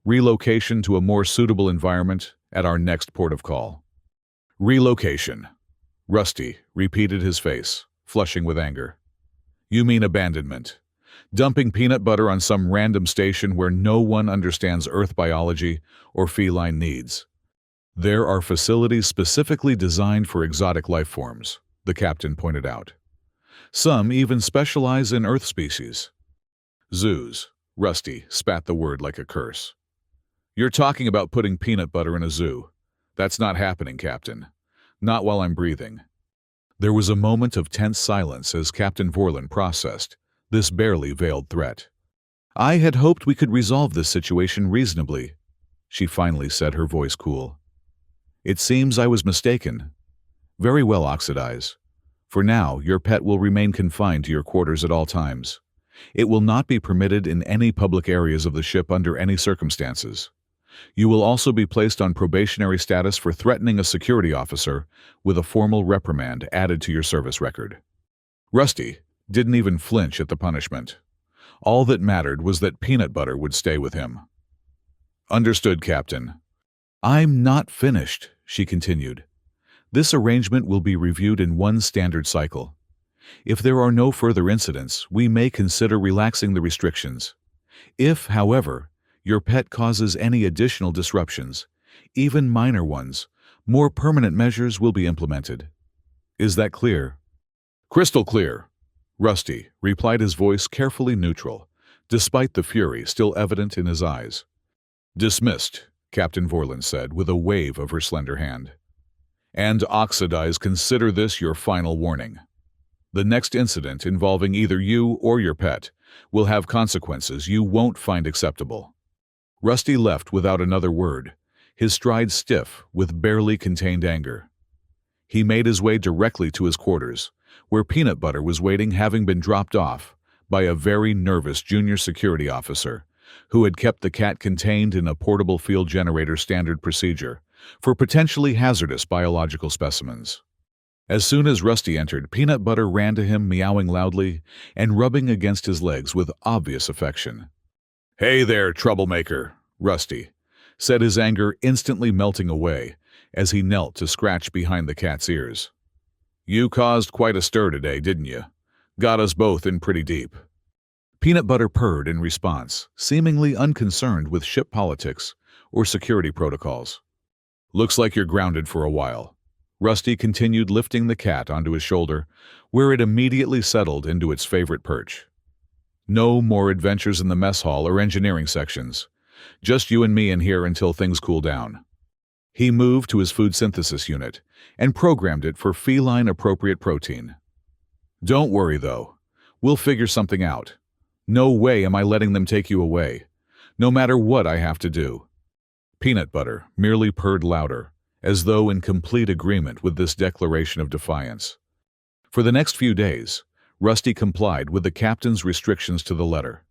relocation to a more suitable environment at our next port of call. Relocation. Rusty repeated, his face flushing with anger. You mean abandonment. Dumping peanut butter on some random station where no one understands Earth biology or feline needs. There are facilities specifically designed for exotic life forms, the captain pointed out. Some even specialize in Earth species. Zoos. Rusty spat the word like a curse. You're talking about putting peanut butter in a zoo. That's not happening, Captain. Not while I'm breathing. There was a moment of tense silence as Captain Vorlin processed this barely veiled threat. I had hoped we could resolve this situation reasonably, she finally said, her voice cool. It seems I was mistaken. Very well, Oxidize. For now, your pet will remain confined to your quarters at all times. It will not be permitted in any public areas of the ship under any circumstances. You will also be placed on probationary status for threatening a security officer, with a formal reprimand added to your service record. Rusty didn't even flinch at the punishment. All that mattered was that peanut butter would stay with him. Understood, Captain. I'm not finished, she continued. This arrangement will be reviewed in one standard cycle. If there are no further incidents, we may consider relaxing the restrictions. If, however, your pet causes any additional disruptions, even minor ones, more permanent measures will be implemented. Is that clear? Crystal clear, Rusty replied, his voice carefully neutral, despite the fury still evident in his eyes. Dismissed, Captain Vorlin said with a wave of her slender hand. And Oxidize, consider this your final warning. The next incident involving either you or your pet will have consequences you won't find acceptable. Rusty left without another word, his stride stiff with barely contained anger. He made his way directly to his quarters, where peanut butter was waiting, having been dropped off by a very nervous junior security officer who had kept the cat contained in a portable field generator standard procedure for potentially hazardous biological specimens. As soon as Rusty entered, peanut butter ran to him, meowing loudly and rubbing against his legs with obvious affection. Hey there, troublemaker, Rusty said, his anger instantly melting away as he knelt to scratch behind the cat's ears. You caused quite a stir today, didn't you? Got us both in pretty deep. Peanut butter purred in response, seemingly unconcerned with ship politics or security protocols. Looks like you're grounded for a while. Rusty continued, lifting the cat onto his shoulder, where it immediately settled into its favorite perch. No more adventures in the mess hall or engineering sections. Just you and me in here until things cool down. He moved to his food synthesis unit and programmed it for feline-appropriate protein. Don't worry, though. We'll figure something out. No way am I letting them take you away, no matter what I have to do. Peanut butter merely purred louder, as though in complete agreement with this declaration of defiance. For the next few days, Rusty complied with the captain's restrictions to the letter.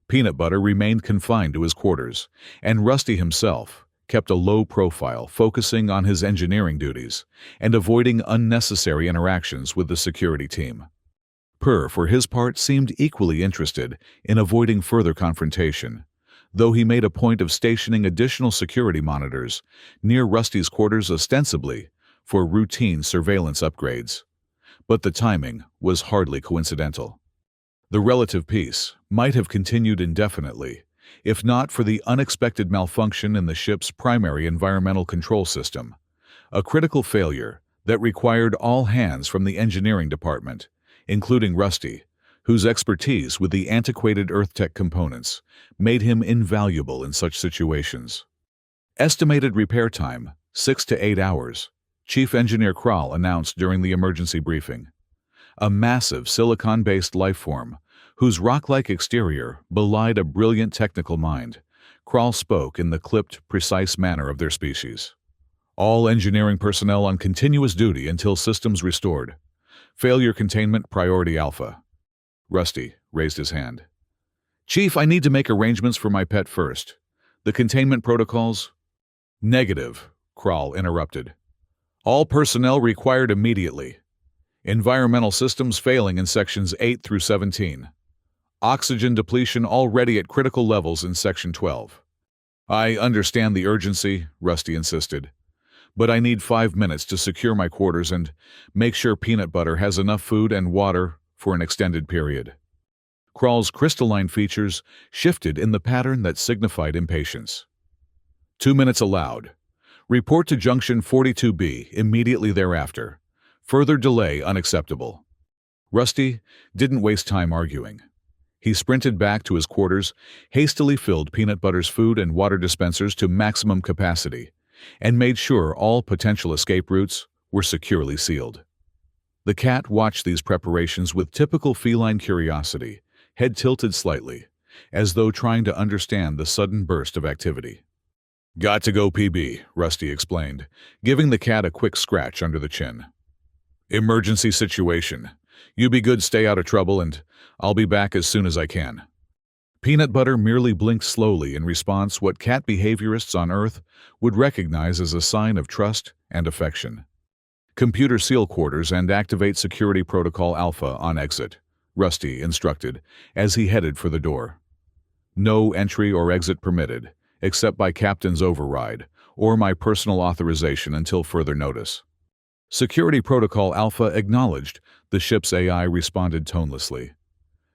Peanut butter remained confined to his quarters, and Rusty himself kept a low profile, focusing on his engineering duties and avoiding unnecessary interactions with the security team. Purr, for his part, seemed equally interested in avoiding further confrontation, though he made a point of stationing additional security monitors near Rusty's quarters, ostensibly for routine surveillance upgrades. But the timing was hardly coincidental. The relative peace might have continued indefinitely, if not for the unexpected malfunction in the ship's primary environmental control system, a critical failure that required all hands from the engineering department, including Rusty, whose expertise with the antiquated Earth-Tech components made him invaluable in such situations. Estimated repair time, 6 to 8 hours, Chief Engineer Kral announced during the emergency briefing. A massive silicon-based life form, whose rock-like exterior belied a brilliant technical mind, Kral spoke in the clipped, precise manner of their species. All engineering personnel on continuous duty until systems restored. Failure containment priority alpha. Rusty raised his hand. Chief, I need to make arrangements for my pet first. The containment protocols? Negative, Kroll interrupted. All personnel required immediately. Environmental systems failing in sections 8 through 17. Oxygen depletion already at critical levels in section 12. I understand the urgency, Rusty insisted, but I need 5 minutes to secure my quarters and make sure Peanut Butter has enough food and water for an extended period. Kroll's crystalline features shifted in the pattern that signified impatience. 2 minutes allowed. Report to Junction 42B immediately thereafter. Further delay unacceptable. Rusty didn't waste time arguing. He sprinted back to his quarters, hastily filled Peanut Butter's food and water dispensers to maximum capacity, and made sure all potential escape routes were securely sealed. The cat watched these preparations with typical feline curiosity, head tilted slightly, as though trying to understand the sudden burst of activity. Got to go, PB, Rusty explained, giving the cat a quick scratch under the chin. Emergency situation. You be good, stay out of trouble, and I'll be back as soon as I can. Peanut Butter merely blinked slowly in response, what cat behaviorists on Earth would recognize as a sign of trust and affection. Computer seal quarters and activate security protocol Alpha on exit, Rusty instructed as he headed for the door. No entry or exit permitted, except by Captain's override or my personal authorization until further notice. Security Protocol Alpha acknowledged. The ship's AI responded tonelessly.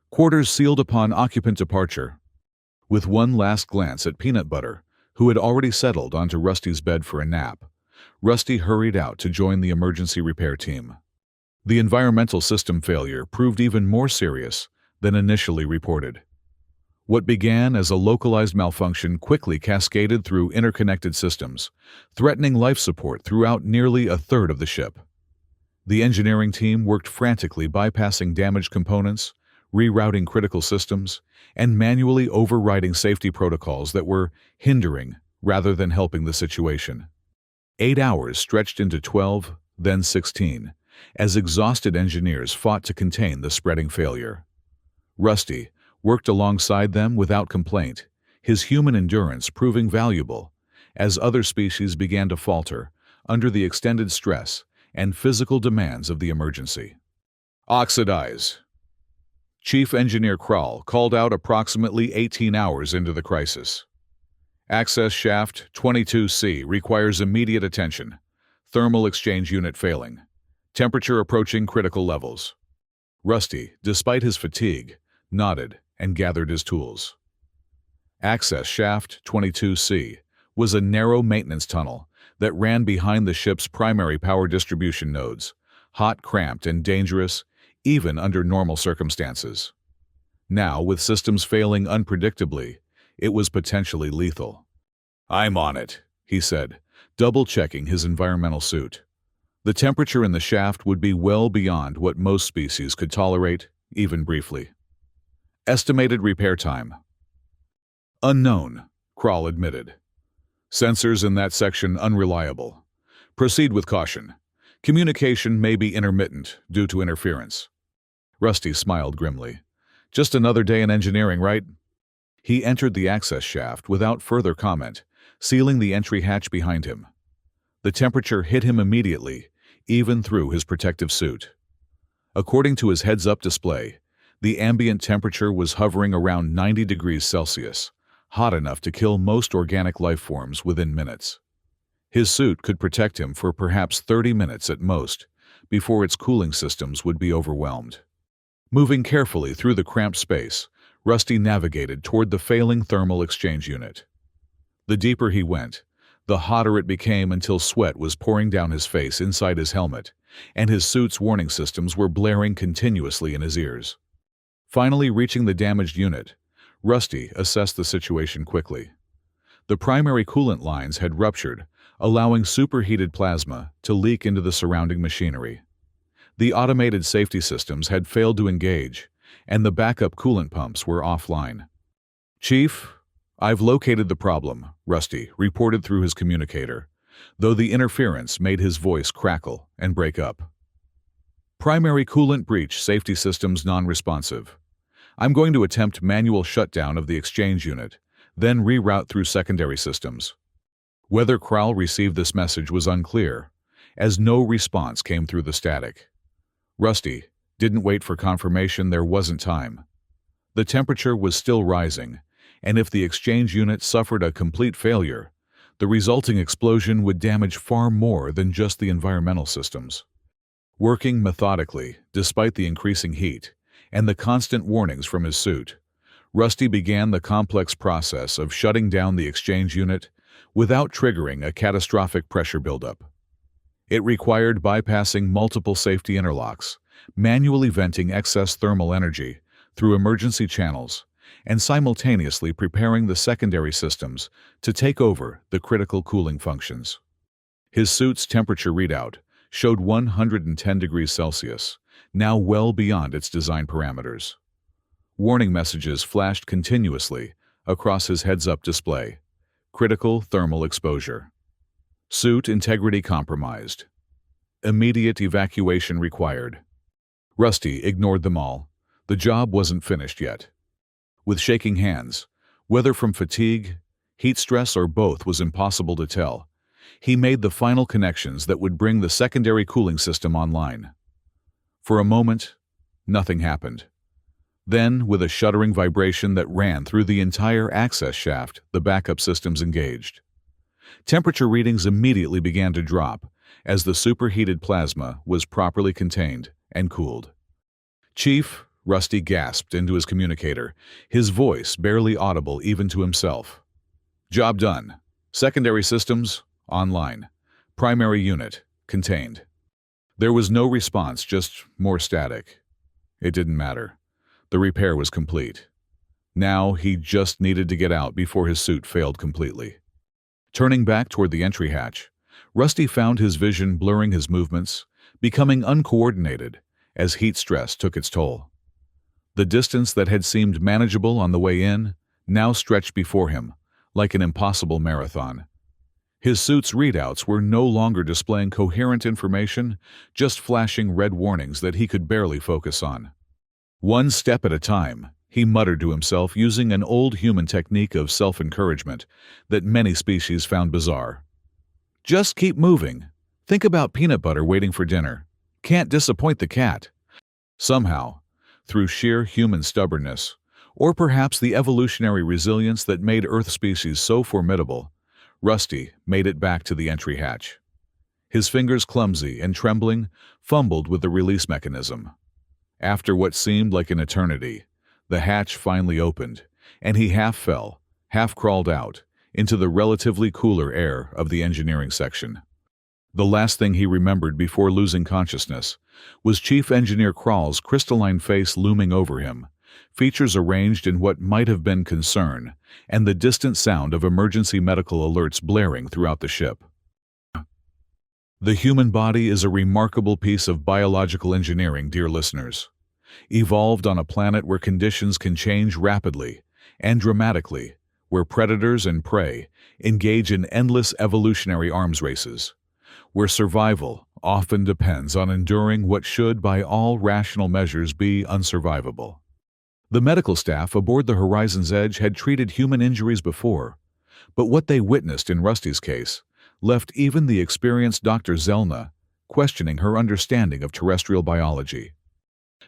Quarters sealed upon occupant departure. With one last glance at Peanut Butter, who had already settled onto Rusty's bed for a nap, Rusty hurried out to join the emergency repair team. The environmental system failure proved even more serious than initially reported. What began as a localized malfunction quickly cascaded through interconnected systems, threatening life support throughout nearly a third of the ship. The engineering team worked frantically, bypassing damaged components, rerouting critical systems, and manually overriding safety protocols that were hindering rather than helping the situation. 8 hours stretched into 12, then 16, as exhausted engineers fought to contain the spreading failure. Rusty worked alongside them without complaint, his human endurance proving valuable as other species began to falter under the extended stress and physical demands of the emergency. Oxidize. Chief Engineer Kroll called out approximately 18 hours into the crisis. Access shaft 22C requires immediate attention. Thermal exchange unit failing. Temperature approaching critical levels. Rusty, despite his fatigue, nodded and gathered his tools. Access shaft 22C was a narrow maintenance tunnel that ran behind the ship's primary power distribution nodes, hot, cramped, and dangerous, even under normal circumstances. Now, with systems failing unpredictably, it was potentially lethal. I'm on it, he said, double-checking his environmental suit. The temperature in the shaft would be well beyond what most species could tolerate, even briefly. Estimated repair time. Unknown, Kroll admitted. Sensors in that section unreliable. Proceed with caution. Communication may be intermittent due to interference. Rusty smiled grimly. Just another day in engineering, right? He entered the access shaft without further comment, sealing the entry hatch behind him. The temperature hit him immediately, even through his protective suit. According to his heads-up display, the ambient temperature was hovering around 90 degrees Celsius, hot enough to kill most organic life forms within minutes. His suit could protect him for perhaps 30 minutes at most, before its cooling systems would be overwhelmed. Moving carefully through the cramped space, Rusty navigated toward the failing thermal exchange unit. The deeper he went, the hotter it became until sweat was pouring down his face inside his helmet, and his suit's warning systems were blaring continuously in his ears. Finally reaching the damaged unit, Rusty assessed the situation quickly. The primary coolant lines had ruptured, allowing superheated plasma to leak into the surrounding machinery. The automated safety systems had failed to engage, and the backup coolant pumps were offline. Chief, I've located the problem, Rusty reported through his communicator, though the interference made his voice crackle and break up. Primary coolant breach, safety systems non-responsive. I'm going to attempt manual shutdown of the exchange unit, then reroute through secondary systems. Whether Kral received this message was unclear, as no response came through the static. Rusty didn't wait for confirmation. There wasn't time. The temperature was still rising, and if the exchange unit suffered a complete failure, the resulting explosion would damage far more than just the environmental systems. Working methodically, despite the increasing heat and the constant warnings from his suit, Rusty began the complex process of shutting down the exchange unit without triggering a catastrophic pressure buildup. It required bypassing multiple safety interlocks, manually venting excess thermal energy through emergency channels, and simultaneously preparing the secondary systems to take over the critical cooling functions. His suit's temperature readout showed 110 degrees Celsius, now well beyond its design parameters. Warning messages flashed continuously across his heads-up display. Critical thermal exposure. Suit integrity compromised. Immediate evacuation required. Rusty ignored them all. The job wasn't finished yet. With shaking hands, whether from fatigue, heat stress, or both was impossible to tell, he made the final connections that would bring the secondary cooling system online. For a moment, nothing happened. Then, with a shuddering vibration that ran through the entire access shaft, the backup systems engaged. Temperature readings immediately began to drop as the superheated plasma was properly contained and cooled. "Chief," Rusty gasped into his communicator, his voice barely audible even to himself. "Job done. Secondary systems, online. Primary unit, contained." There was no response, just more static. It didn't matter. The repair was complete. Now he just needed to get out before his suit failed completely. Turning back toward the entry hatch, Rusty found his vision blurring, his movements becoming uncoordinated as heat stress took its toll. The distance that had seemed manageable on the way in now stretched before him like an impossible marathon. His suit's readouts were no longer displaying coherent information, just flashing red warnings that he could barely focus on. One step at a time, he muttered to himself using an old human technique of self-encouragement that many species found bizarre. "Just keep moving. Think about peanut butter waiting for dinner. Can't disappoint the cat." Somehow, through sheer human stubbornness, or perhaps the evolutionary resilience that made Earth species so formidable, Rusty made it back to the entry hatch. His fingers, clumsy and trembling, fumbled with the release mechanism. After what seemed like an eternity, the hatch finally opened, and he half fell, half crawled out, into the relatively cooler air of the engineering section. The last thing he remembered before losing consciousness was Chief Engineer Kral's crystalline face looming over him, features arranged in what might have been concern, and the distant sound of emergency medical alerts blaring throughout the ship. The human body is a remarkable piece of biological engineering, dear listeners. Evolved on a planet where conditions can change rapidly and dramatically, where predators and prey engage in endless evolutionary arms races, where survival often depends on enduring what should, by all rational measures, be unsurvivable. The medical staff aboard the Horizon's Edge had treated human injuries before, but what they witnessed in Rusty's case left even the experienced Dr. Zelna questioning her understanding of terrestrial biology.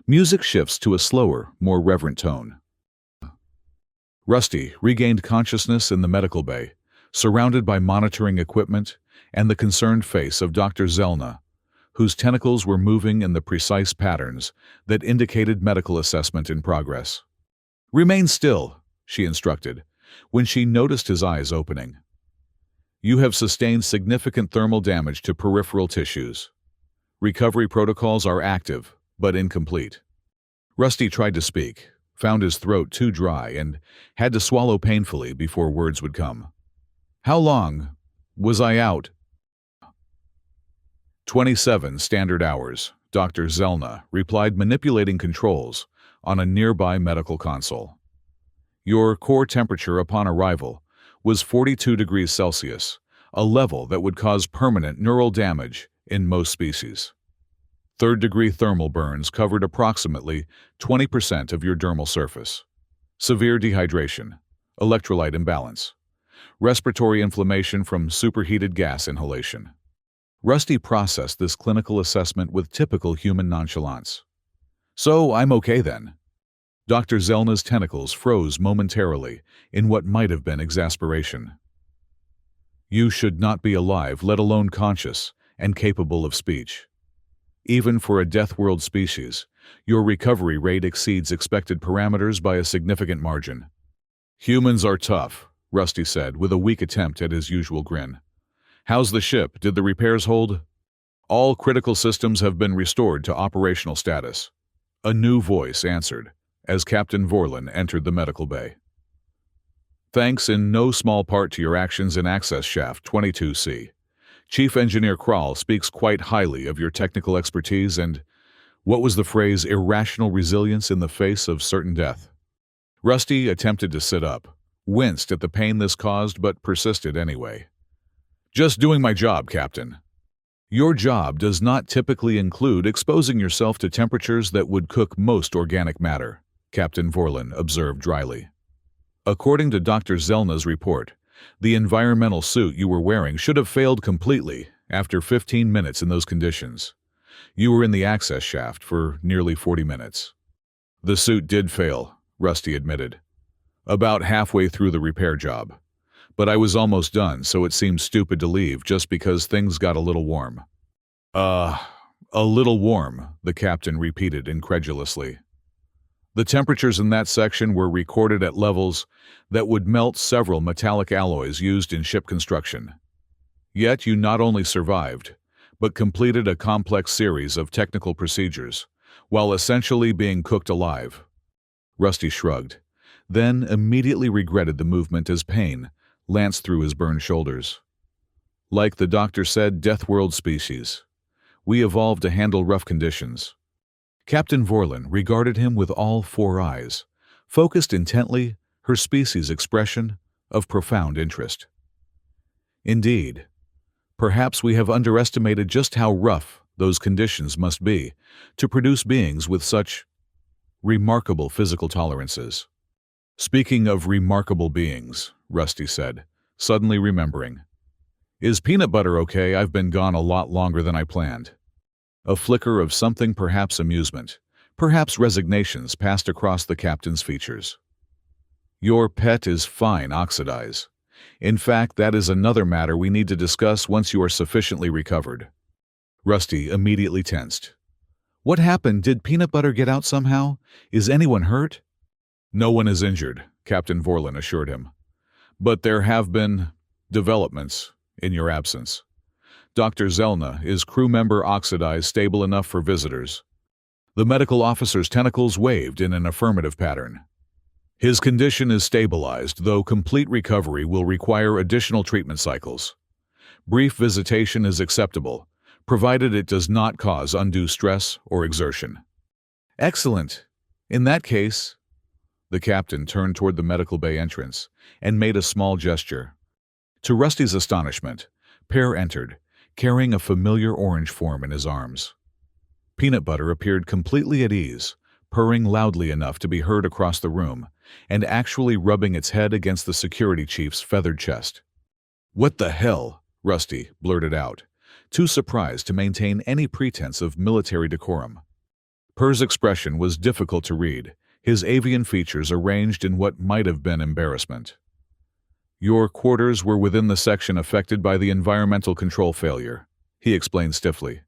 Music shifts to a slower, more reverent tone. Rusty regained consciousness in the medical bay, surrounded by monitoring equipment and the concerned face of Dr. Zelna, whose tentacles were moving in the precise patterns that indicated medical assessment in progress. "Remain still," she instructed, when she noticed his eyes opening. "You have sustained significant thermal damage to peripheral tissues. Recovery protocols are active, but incomplete." Rusty tried to speak, found his throat too dry, and had to swallow painfully before words would come. "How long was I out?" 27 standard hours, Dr. Zelna replied, manipulating controls on a nearby medical console. "Your core temperature upon arrival was 42 degrees Celsius, a level that would cause permanent neural damage in most species. Third-degree thermal burns covered approximately 20% of your dermal surface. Severe dehydration, electrolyte imbalance, respiratory inflammation from superheated gas inhalation. Rusty processed this clinical assessment with typical human nonchalance. So I'm okay then. Dr. Zelna's tentacles froze momentarily in what might have been exasperation. You should not be alive, let alone conscious and capable of speech. Even for a death world species, your recovery rate exceeds expected parameters by a significant margin. Humans are tough, Rusty said with a weak attempt at his usual grin. How's the ship? Did the repairs hold? All critical systems have been restored to operational status. A new voice answered as Captain Vorlin entered the medical bay. Thanks in no small part to your actions in Access Shaft 22C. Chief Engineer Kral speaks quite highly of your technical expertise and, what was the phrase, irrational resilience in the face of certain death. Rusty attempted to sit up, winced at the pain this caused, but persisted anyway. Just doing my job, Captain. Your job does not typically include exposing yourself to temperatures that would cook most organic matter, Captain Vorlin observed dryly. According to Dr. Zelna's report, the environmental suit you were wearing should have failed completely after 15 minutes in those conditions. You were in the access shaft for nearly 40 minutes. The suit did fail, Rusty admitted. About halfway through the repair job. But I was almost done, so it seemed stupid to leave just because things got a little warm. A little warm, the captain repeated incredulously. The temperatures in that section were recorded at levels that would melt several metallic alloys used in ship construction. Yet you not only survived, but completed a complex series of technical procedures, while essentially being cooked alive. Rusty shrugged, then immediately regretted the movement as pain lanced through his burned shoulders. Like the doctor said, death world species. We evolved to handle rough conditions. Captain Vorlin regarded him with all four eyes, focused intently, her species' expression of profound interest. Indeed, perhaps we have underestimated just how rough those conditions must be to produce beings with such remarkable physical tolerances. Speaking of remarkable beings, Rusty said, suddenly remembering. Is Peanut Butter okay? I've been gone a lot longer than I planned. A flicker of something, perhaps amusement, perhaps resignations passed across the captain's features. Your pet is fine, Oxidize. In fact, that is another matter we need to discuss once you are sufficiently recovered. Rusty immediately tensed. What happened? Did Peanut Butter get out somehow? Is anyone hurt? No one is injured, Captain Vorlin assured him. But there have been developments in your absence. Dr. Zelna, is crew member Oxidize stable enough for visitors? The medical officer's tentacles waved in an affirmative pattern. His condition is stabilized, though complete recovery will require additional treatment cycles. Brief visitation is acceptable, provided it does not cause undue stress or exertion. Excellent. In that case, the captain turned toward the medical bay entrance and made a small gesture. To Rusty's astonishment, Pear entered, carrying a familiar orange form in his arms. Peanut Butter appeared completely at ease, purring loudly enough to be heard across the room, and actually rubbing its head against the security chief's feathered chest. What the hell? Rusty blurted out, too surprised to maintain any pretense of military decorum. Pear's expression was difficult to read, his avian features arranged in what might have been embarrassment. Your quarters were within the section affected by the environmental control failure, he explained stiffly.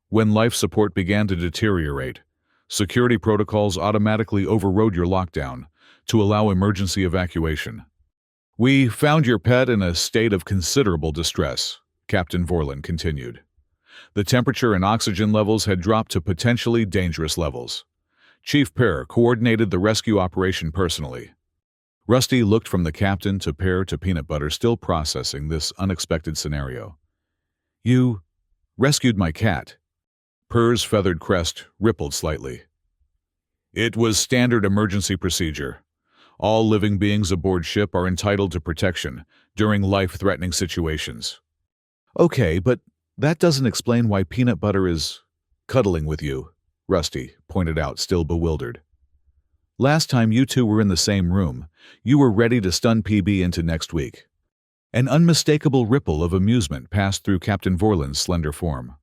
When life support began to deteriorate, security protocols automatically overrode your lockdown to allow emergency evacuation. We found your pet in a state of considerable distress, Captain Vorlin continued. The temperature and oxygen levels had dropped to potentially dangerous levels. Chief Pear coordinated the rescue operation personally. Rusty looked from the captain to Pear to Peanut Butter, still processing this unexpected scenario. You rescued my cat. Pear's feathered crest rippled slightly. It was standard emergency procedure. All living beings aboard ship are entitled to protection during life-threatening situations. Okay, but that doesn't explain why Peanut Butter is cuddling with you, Rusty pointed out, still bewildered. Last time you two were in the same room, you were ready to stun PB into next week." An unmistakable ripple of amusement passed through Captain Vorlin's slender form.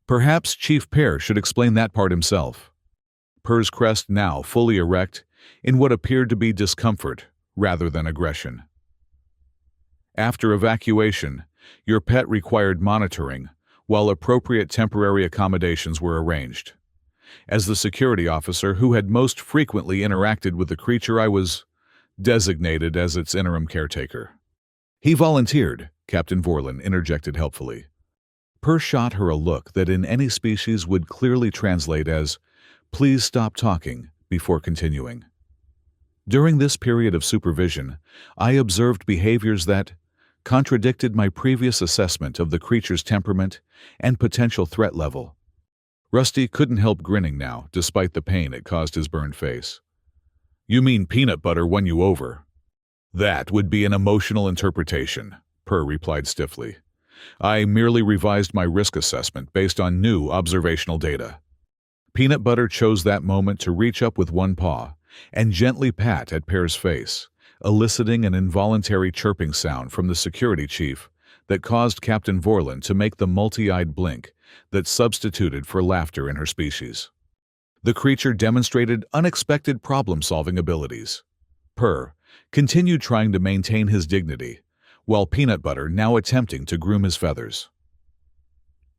Perhaps Chief Pear should explain that part himself. Per's crest now fully erect, in what appeared to be discomfort rather than aggression. After evacuation, your pet required monitoring, while appropriate temporary accommodations were arranged. As the security officer who had most frequently interacted with the creature, I was designated as its interim caretaker. "He volunteered," Captain Vorlin interjected helpfully. Per shot her a look that in any species would clearly translate as, "Please stop talking," before continuing. During this period of supervision, I observed behaviors that contradicted my previous assessment of the creature's temperament and potential threat level. Rusty couldn't help grinning now, despite the pain it caused his burned face. "You mean peanut butter won you over?" "That would be an emotional interpretation," Per replied stiffly. "I merely revised my risk assessment based on new observational data." Peanut butter chose that moment to reach up with one paw and gently pat at Pear's face, eliciting an involuntary chirping sound from the security chief that caused Captain Vorlin to make the multi-eyed blink that substituted for laughter in her species. The creature demonstrated unexpected problem-solving abilities. Per continued trying to maintain his dignity, while Peanut Butter now attempting to groom his feathers.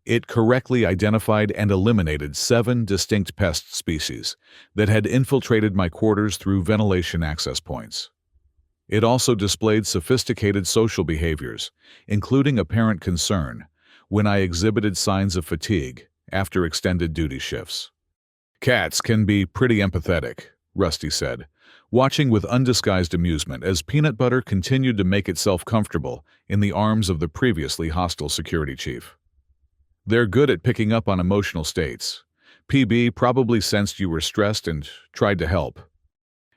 It correctly identified and eliminated 7 distinct pest species that had infiltrated my quarters through ventilation access points. It also displayed sophisticated social behaviors, including apparent concern when I exhibited signs of fatigue after extended duty shifts. "Cats can be pretty empathetic," Rusty said, watching with undisguised amusement as Peanut Butter continued to make itself comfortable in the arms of the previously hostile security chief. "They're good at picking up on emotional states. PB probably sensed you were stressed and tried to help."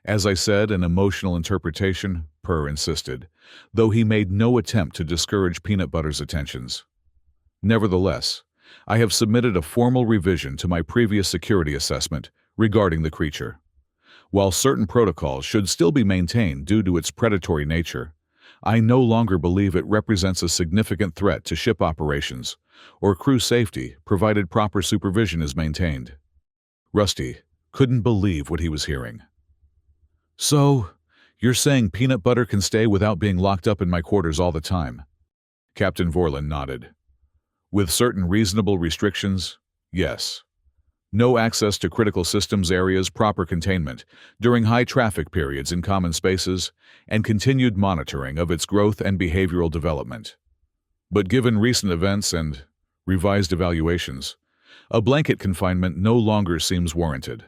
"As I said, an emotional interpretation," Per insisted, though he made no attempt to discourage Peanut Butter's attentions. "Nevertheless, I have submitted a formal revision to my previous security assessment regarding the creature. While certain protocols should still be maintained due to its predatory nature, I no longer believe it represents a significant threat to ship operations or crew safety provided proper supervision is maintained." Rusty couldn't believe what he was hearing. "So, you're saying Peanut Butter can stay without being locked up in my quarters all the time?" Captain Vorlin nodded. "With certain reasonable restrictions, yes. No access to critical systems areas, proper containment during high traffic periods in common spaces, and continued monitoring of its growth and behavioral development. But given recent events and revised evaluations, a blanket confinement no longer seems warranted."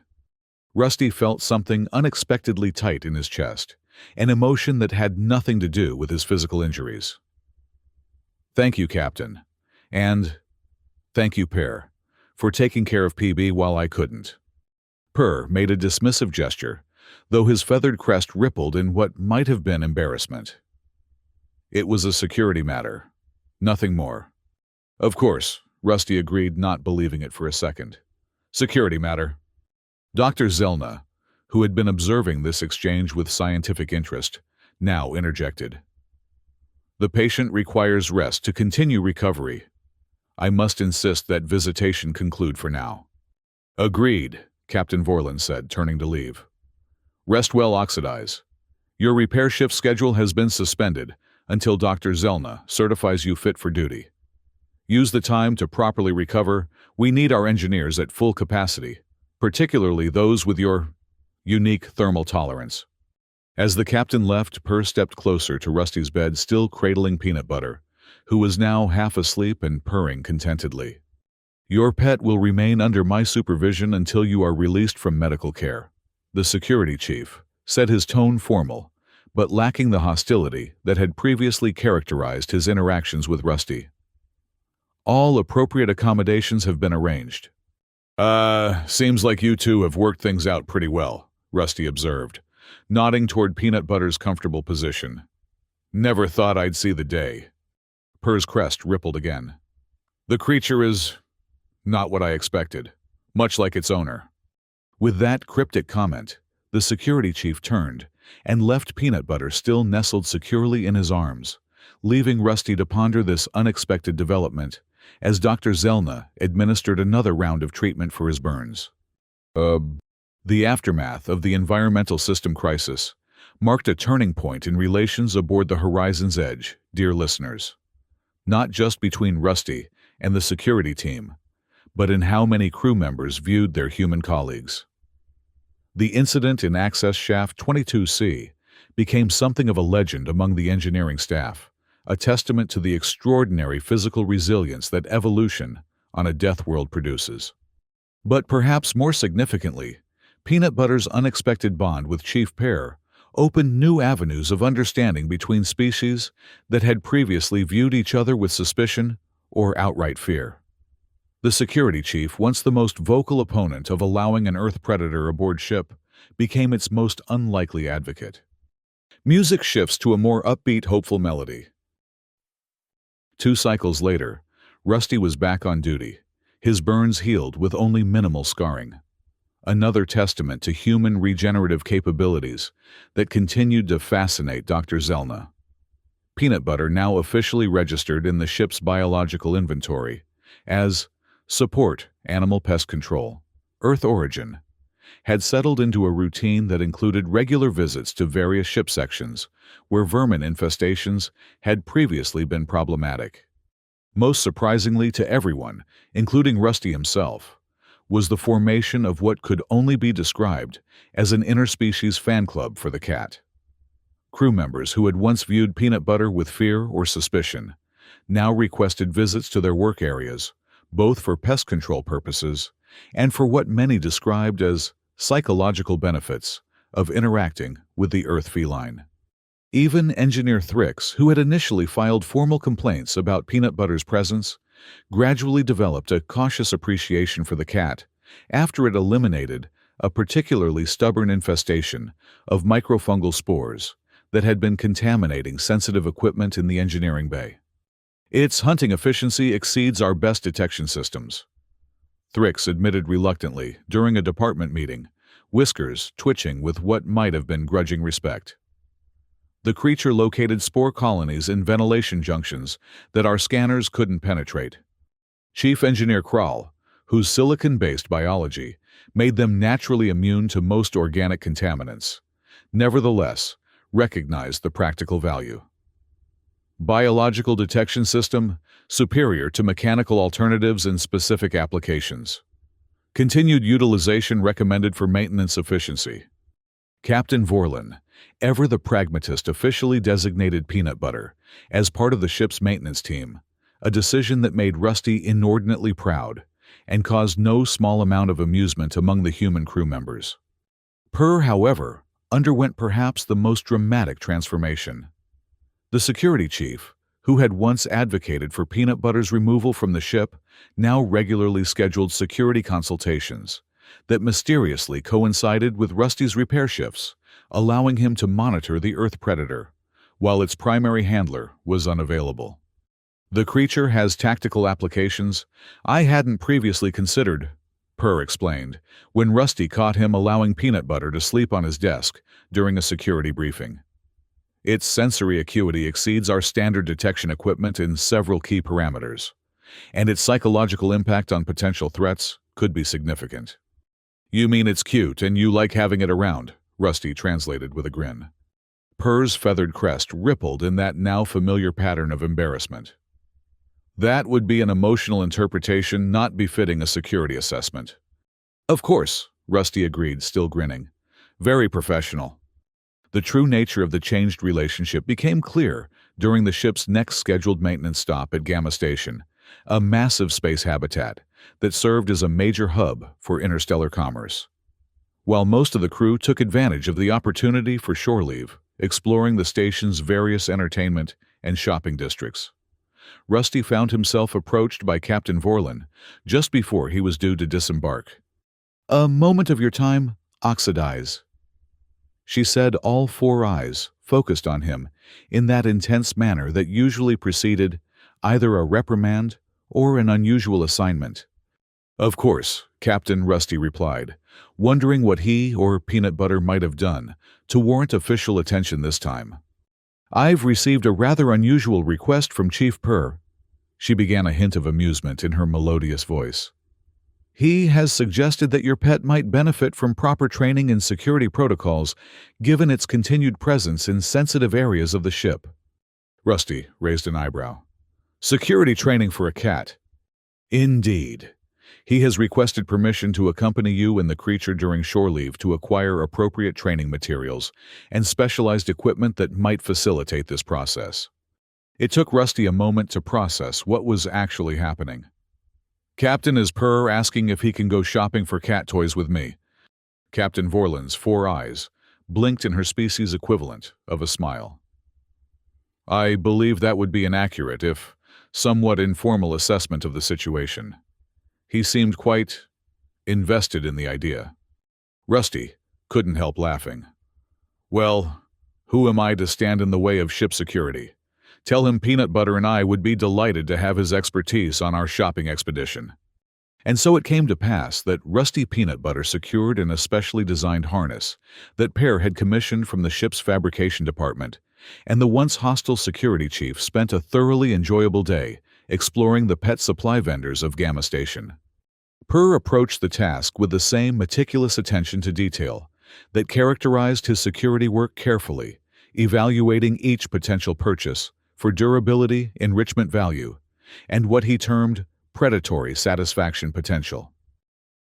Rusty felt something unexpectedly tight in his chest, an emotion that had nothing to do with his physical injuries. "Thank you, Captain. And thank you, Per, for taking care of PB while I couldn't." Per made a dismissive gesture, though his feathered crest rippled in what might have been embarrassment. "It was a security matter. Nothing more." "Of course," Rusty agreed, not believing it for a second. "Security matter." Dr. Zelna, who had been observing this exchange with scientific interest, now interjected. "The patient requires rest to continue recovery. I must insist that visitation conclude for now." "Agreed," Captain Vorlin said, turning to leave. "Rest well, Oxidize. Your repair shift schedule has been suspended until Dr. Zelna certifies you fit for duty. Use the time to properly recover. We need our engineers at full capacity, particularly those with your unique thermal tolerance." As the captain left, Per stepped closer to Rusty's bed, still cradling Peanut Butter, who was now half asleep and purring contentedly. "Your pet will remain under my supervision until you are released from medical care," the security chief said, his tone formal, but lacking the hostility that had previously characterized his interactions with Rusty. "All appropriate accommodations have been arranged." Seems like you two have worked things out pretty well," Rusty observed, nodding toward Peanut Butter's comfortable position. "Never thought I'd see the day." Per's crest rippled again. "The creature is not what I expected, much like its owner." With that cryptic comment, The security chief turned and left Peanut Butter still nestled securely in his arms, leaving Rusty to ponder this unexpected development as Dr. Zelna administered another round of treatment for his burns. The aftermath of the environmental system crisis marked a turning point in relations aboard the Horizon's Edge, dear listeners. Not just between Rusty and the security team, but in how many crew members viewed their human colleagues. The incident in Access Shaft 22C became something of a legend among the engineering staff, a testament to the extraordinary physical resilience that evolution on a death world produces. But perhaps more significantly, Peanut Butter's unexpected bond with Chief Pear opened new avenues of understanding between species that had previously viewed each other with suspicion or outright fear. The security chief, once the most vocal opponent of allowing an Earth predator aboard ship, became its most unlikely advocate. Music shifts to a more upbeat, hopeful melody. 2 cycles later, Rusty was back on duty, his burns healed with only minimal scarring. Another testament to human regenerative capabilities that continued to fascinate Dr. Zelna. Peanut Butter, now officially registered in the ship's biological inventory as Support Animal Pest Control, Earth Origin, had settled into a routine that included regular visits to various ship sections where vermin infestations had previously been problematic. Most surprisingly to everyone, including Rusty himself, was the formation of what could only be described as an interspecies fan club for the cat. Crew members who had once viewed Peanut Butter with fear or suspicion now requested visits to their work areas, both for pest control purposes and for what many described as psychological benefits of interacting with the Earth feline. Even Engineer Thrix, who had initially filed formal complaints about Peanut Butter's presence, gradually developed a cautious appreciation for the cat after it eliminated a particularly stubborn infestation of microfungal spores that had been contaminating sensitive equipment in the engineering bay. Its hunting efficiency exceeds our best detection systems, Thrix admitted reluctantly during a department meeting, whiskers twitching with what might have been grudging respect. The creature located spore colonies in ventilation junctions that our scanners couldn't penetrate. Chief Engineer Kral, whose silicon-based biology made them naturally immune to most organic contaminants, nevertheless recognized the practical value. Biological detection system superior to mechanical alternatives in specific applications. Continued utilization recommended for maintenance efficiency. Captain Vorlin, ever the pragmatist, officially designated Peanut Butter as part of the ship's maintenance team, a decision that made Rusty inordinately proud and caused no small amount of amusement among the human crew members. Pear, however, underwent perhaps the most dramatic transformation. The security chief, who had once advocated for Peanut Butter's removal from the ship, now regularly scheduled security consultations that mysteriously coincided with Rusty's repair shifts, allowing him to monitor the Earth predator, while its primary handler was unavailable. The creature has tactical applications I hadn't previously considered, Pear explained, when Rusty caught him allowing Peanut Butter to sleep on his desk during a security briefing. Its sensory acuity exceeds our standard detection equipment in several key parameters, and its psychological impact on potential threats could be significant. You mean it's cute and you like having it around, Rusty translated with a grin. Pear's feathered crest rippled in that now familiar pattern of embarrassment. That would be an emotional interpretation not befitting a security assessment. Of course, Rusty agreed, still grinning. Very professional. The true nature of the changed relationship became clear during the ship's next scheduled maintenance stop at Gamma Station, a massive space habitat that served as a major hub for interstellar commerce. While most of the crew took advantage of the opportunity for shore leave, exploring the station's various entertainment and shopping districts, Rusty found himself approached by Captain Vorlin just before he was due to disembark. "A moment of your time, oxidize," she said, all 4 eyes focused on him in that intense manner that usually preceded either a reprimand or an unusual assignment. Of course, Captain Rusty replied, wondering what he or Peanut Butter might have done to warrant official attention this time. I've received a rather unusual request from Chief Purr. She began, a hint of amusement in her melodious voice. He has suggested that your pet might benefit from proper training in security protocols, given its continued presence in sensitive areas of the ship. Rusty raised an eyebrow. Security training for a cat? Indeed. He has requested permission to accompany you and the creature during shore leave to acquire appropriate training materials and specialized equipment that might facilitate this process. It took Rusty a moment to process what was actually happening. Captain, is Purr asking if he can go shopping for cat toys with me? Captain Vorlin's 4 eyes blinked in her species equivalent of a smile. I believe that would be an accurate, if somewhat informal, assessment of the situation. He seemed quite invested in the idea. Rusty couldn't help laughing. Well, who am I to stand in the way of ship security? Tell him Peanut Butter and I would be delighted to have his expertise on our shopping expedition. And so it came to pass that Rusty Peanut Butter secured an especially designed harness that Pear had commissioned from the ship's fabrication department, and the once hostile security chief spent a thoroughly enjoyable day exploring the pet supply vendors of Gamma Station. Purr approached the task with the same meticulous attention to detail that characterized his security work, carefully evaluating each potential purchase for durability, enrichment value, and what he termed predatory satisfaction potential.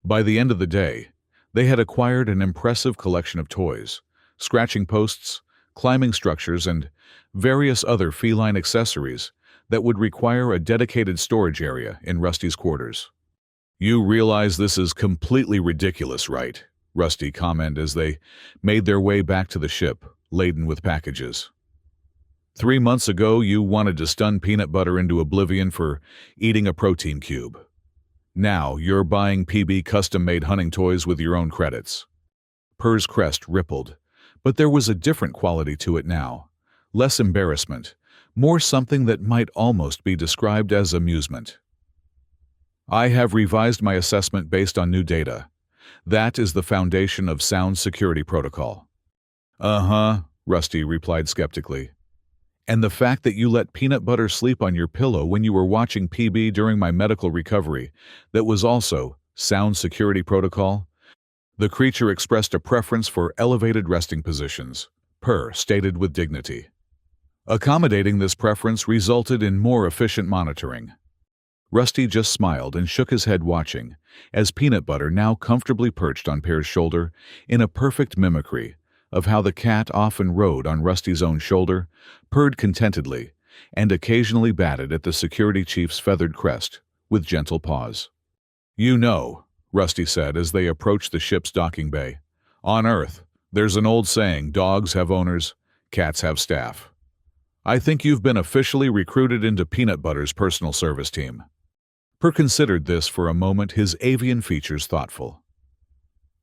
By the end of the day, they had acquired an impressive collection of toys, scratching posts, climbing structures, and various other feline accessories that would require a dedicated storage area in Rusty's quarters. You realize this is completely ridiculous, right? Rusty commented as they made their way back to the ship, laden with packages. 3 months ago, you wanted to stun Peanut Butter into oblivion for eating a protein cube. Now, you're buying PB custom-made hunting toys with your own credits. Purr's crest rippled, but there was a different quality to it now. Less embarrassment, more something that might almost be described as amusement. I have revised my assessment based on new data. That is the foundation of sound security protocol. Uh-huh, Rusty replied skeptically. And the fact that you let Peanut Butter sleep on your pillow when you were watching PB during my medical recovery, that was also sound security protocol? The creature expressed a preference for elevated resting positions, Purr stated with dignity. Accommodating this preference resulted in more efficient monitoring. Rusty just smiled and shook his head, watching as Peanut Butter, now comfortably perched on Pear's shoulder in a perfect mimicry of how the cat often rode on Rusty's own shoulder, purred contentedly, and occasionally batted at the security chief's feathered crest with gentle paws. You know, Rusty said as they approached the ship's docking bay, on Earth, there's an old saying, dogs have owners, cats have staff. I think you've been officially recruited into Peanut Butter's personal service team. Purr considered this for a moment, his avian features thoughtful.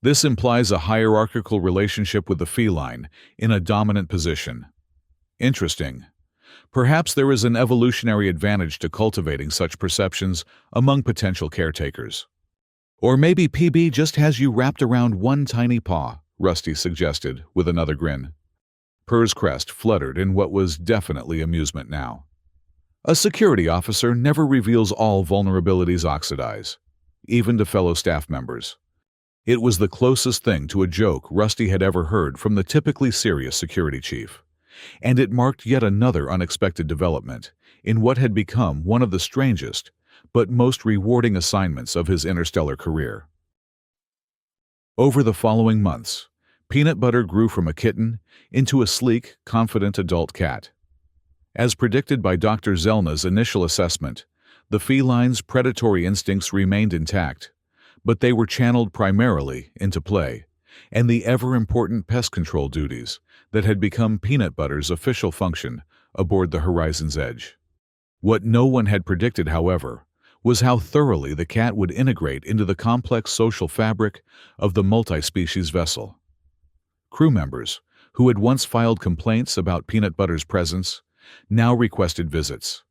This implies a hierarchical relationship with the feline in a dominant position. Interesting. Perhaps there is an evolutionary advantage to cultivating such perceptions among potential caretakers. Or maybe PB just has you wrapped around one tiny paw, Rusty suggested with another grin. Purr's crest fluttered in what was definitely amusement now. A security officer never reveals all vulnerabilities oxidize, even to fellow staff members. It was the closest thing to a joke Rusty had ever heard from the typically serious security chief, and it marked yet another unexpected development in what had become one of the strangest but most rewarding assignments of his interstellar career. Over the following months, Peanut Butter grew from a kitten into a sleek, confident adult cat. As predicted by Dr. Zelna's initial assessment, the feline's predatory instincts remained intact, but they were channeled primarily into play and the ever-important pest control duties that had become Peanut Butter's official function aboard the Horizon's Edge. What no one had predicted, however, was how thoroughly the cat would integrate into the complex social fabric of the multi-species vessel. Crew members, who had once filed complaints about Peanut Butter's presence, now requested visits.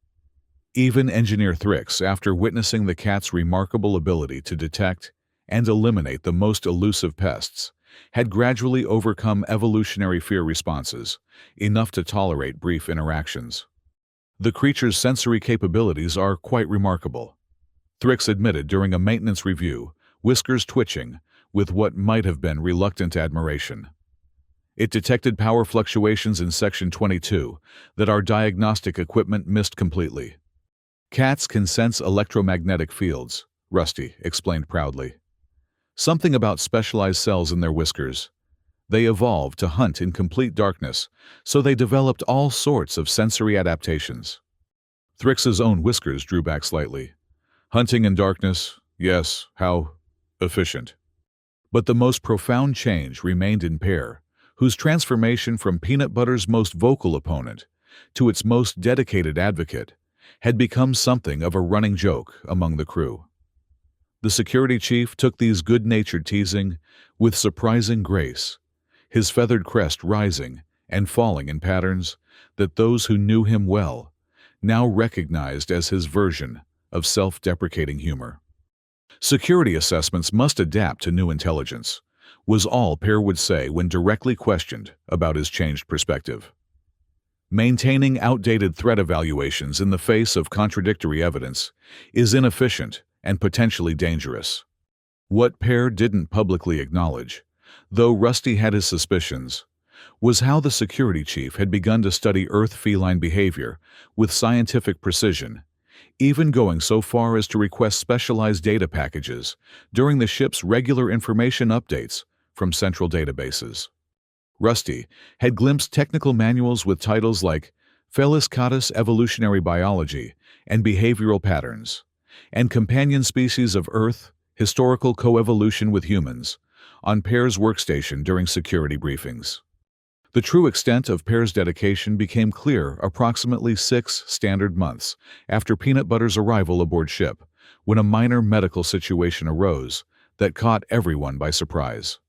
Even engineer Thrix, after witnessing the cat's remarkable ability to detect and eliminate the most elusive pests, had gradually overcome evolutionary fear responses, enough to tolerate brief interactions. The creature's sensory capabilities are quite remarkable, Thrix admitted during a maintenance review, whiskers twitching, with what might have been reluctant admiration. It detected power fluctuations in Section 22 that our diagnostic equipment missed completely. Cats can sense electromagnetic fields, Rusty explained proudly. Something about specialized cells in their whiskers. They evolved to hunt in complete darkness, so they developed all sorts of sensory adaptations. Thrix's own whiskers drew back slightly. Hunting in darkness, yes, how efficient. But the most profound change remained in Pear, whose transformation from Peanut Butter's most vocal opponent to its most dedicated advocate had become something of a running joke among the crew. The security chief took these good-natured teasing with surprising grace, his feathered crest rising and falling in patterns that those who knew him well now recognized as his version of self-deprecating humor. Security assessments must adapt to new intelligence, was all Pear would say when directly questioned about his changed perspective. Maintaining outdated threat evaluations in the face of contradictory evidence is inefficient and potentially dangerous. What Pear didn't publicly acknowledge, though Rusty had his suspicions, was how the security chief had begun to study Earth feline behavior with scientific precision, even going so far as to request specialized data packages during the ship's regular information updates from central databases. Rusty had glimpsed technical manuals with titles like Felis Catus Evolutionary Biology and Behavioral Patterns, and Companion Species of Earth, Historical Coevolution with Humans, on Pear's workstation during security briefings. The true extent of Pear's dedication became clear approximately 6 standard months after Peanut Butter's arrival aboard ship, when a minor medical situation arose that caught everyone by surprise.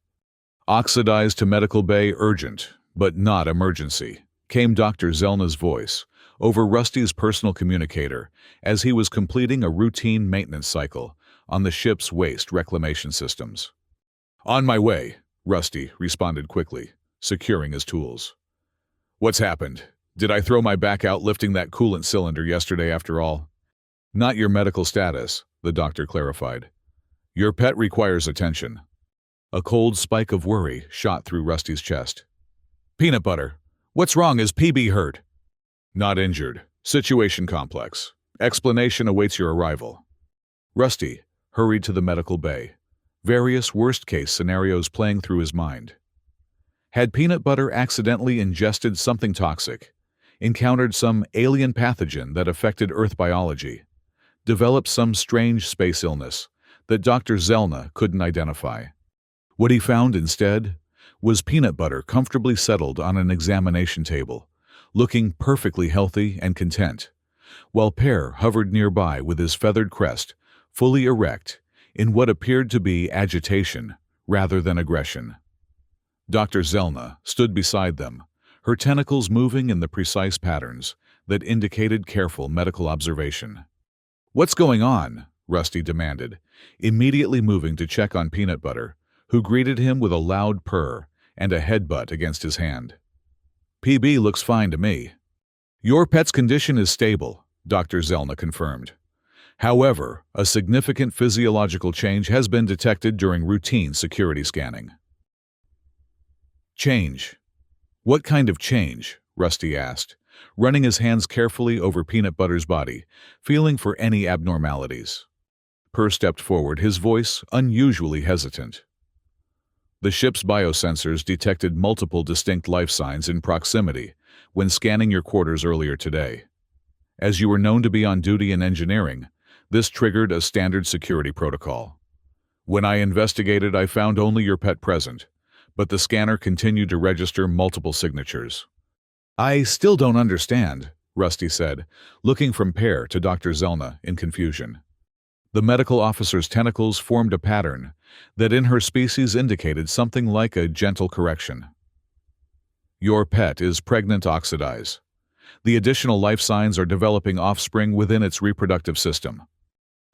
"Oxidized to medical bay urgent, but not emergency," came Dr. Zelna's voice over Rusty's personal communicator as he was completing a routine maintenance cycle on the ship's waste reclamation systems. "On my way," Rusty responded quickly, securing his tools. "What's happened? Did I throw my back out lifting that coolant cylinder yesterday after all?" "Not your medical status," the doctor clarified. "Your pet requires attention." A cold spike of worry shot through Rusty's chest. "Peanut Butter, what's wrong? Is PB hurt?" "Not injured. Situation complex. Explanation awaits your arrival." Rusty hurried to the medical bay, various worst-case scenarios playing through his mind. Had Peanut Butter accidentally ingested something toxic, encountered some alien pathogen that affected Earth biology, developed some strange space illness that Dr. Zelna couldn't identify? What he found instead was Peanut Butter comfortably settled on an examination table, looking perfectly healthy and content, while Pear hovered nearby with his feathered crest fully erect in what appeared to be agitation rather than aggression. Dr. Zelna stood beside them, her tentacles moving in the precise patterns that indicated careful medical observation. "What's going on?" Rusty demanded, immediately moving to check on Peanut Butter, who greeted him with a loud purr and a headbutt against his hand. "PB looks fine to me." "Your pet's condition is stable," Dr. Zelna confirmed. "However, a significant physiological change has been detected during routine security scanning." "Change? What kind of change?" Rusty asked, running his hands carefully over Peanut Butter's body, feeling for any abnormalities. Pear stepped forward, his voice unusually hesitant. "The ship's biosensors detected multiple distinct life signs in proximity when scanning your quarters earlier today. As you were known to be on duty in engineering, this triggered a standard security protocol. When I investigated, I found only your pet present, but the scanner continued to register multiple signatures." "I still don't understand," Rusty said, looking from Pear to Dr. Zelna in confusion. The medical officer's tentacles formed a pattern that in her species indicated something like a gentle correction. "Your pet is pregnant oxidize. The additional life signs are developing offspring within its reproductive system.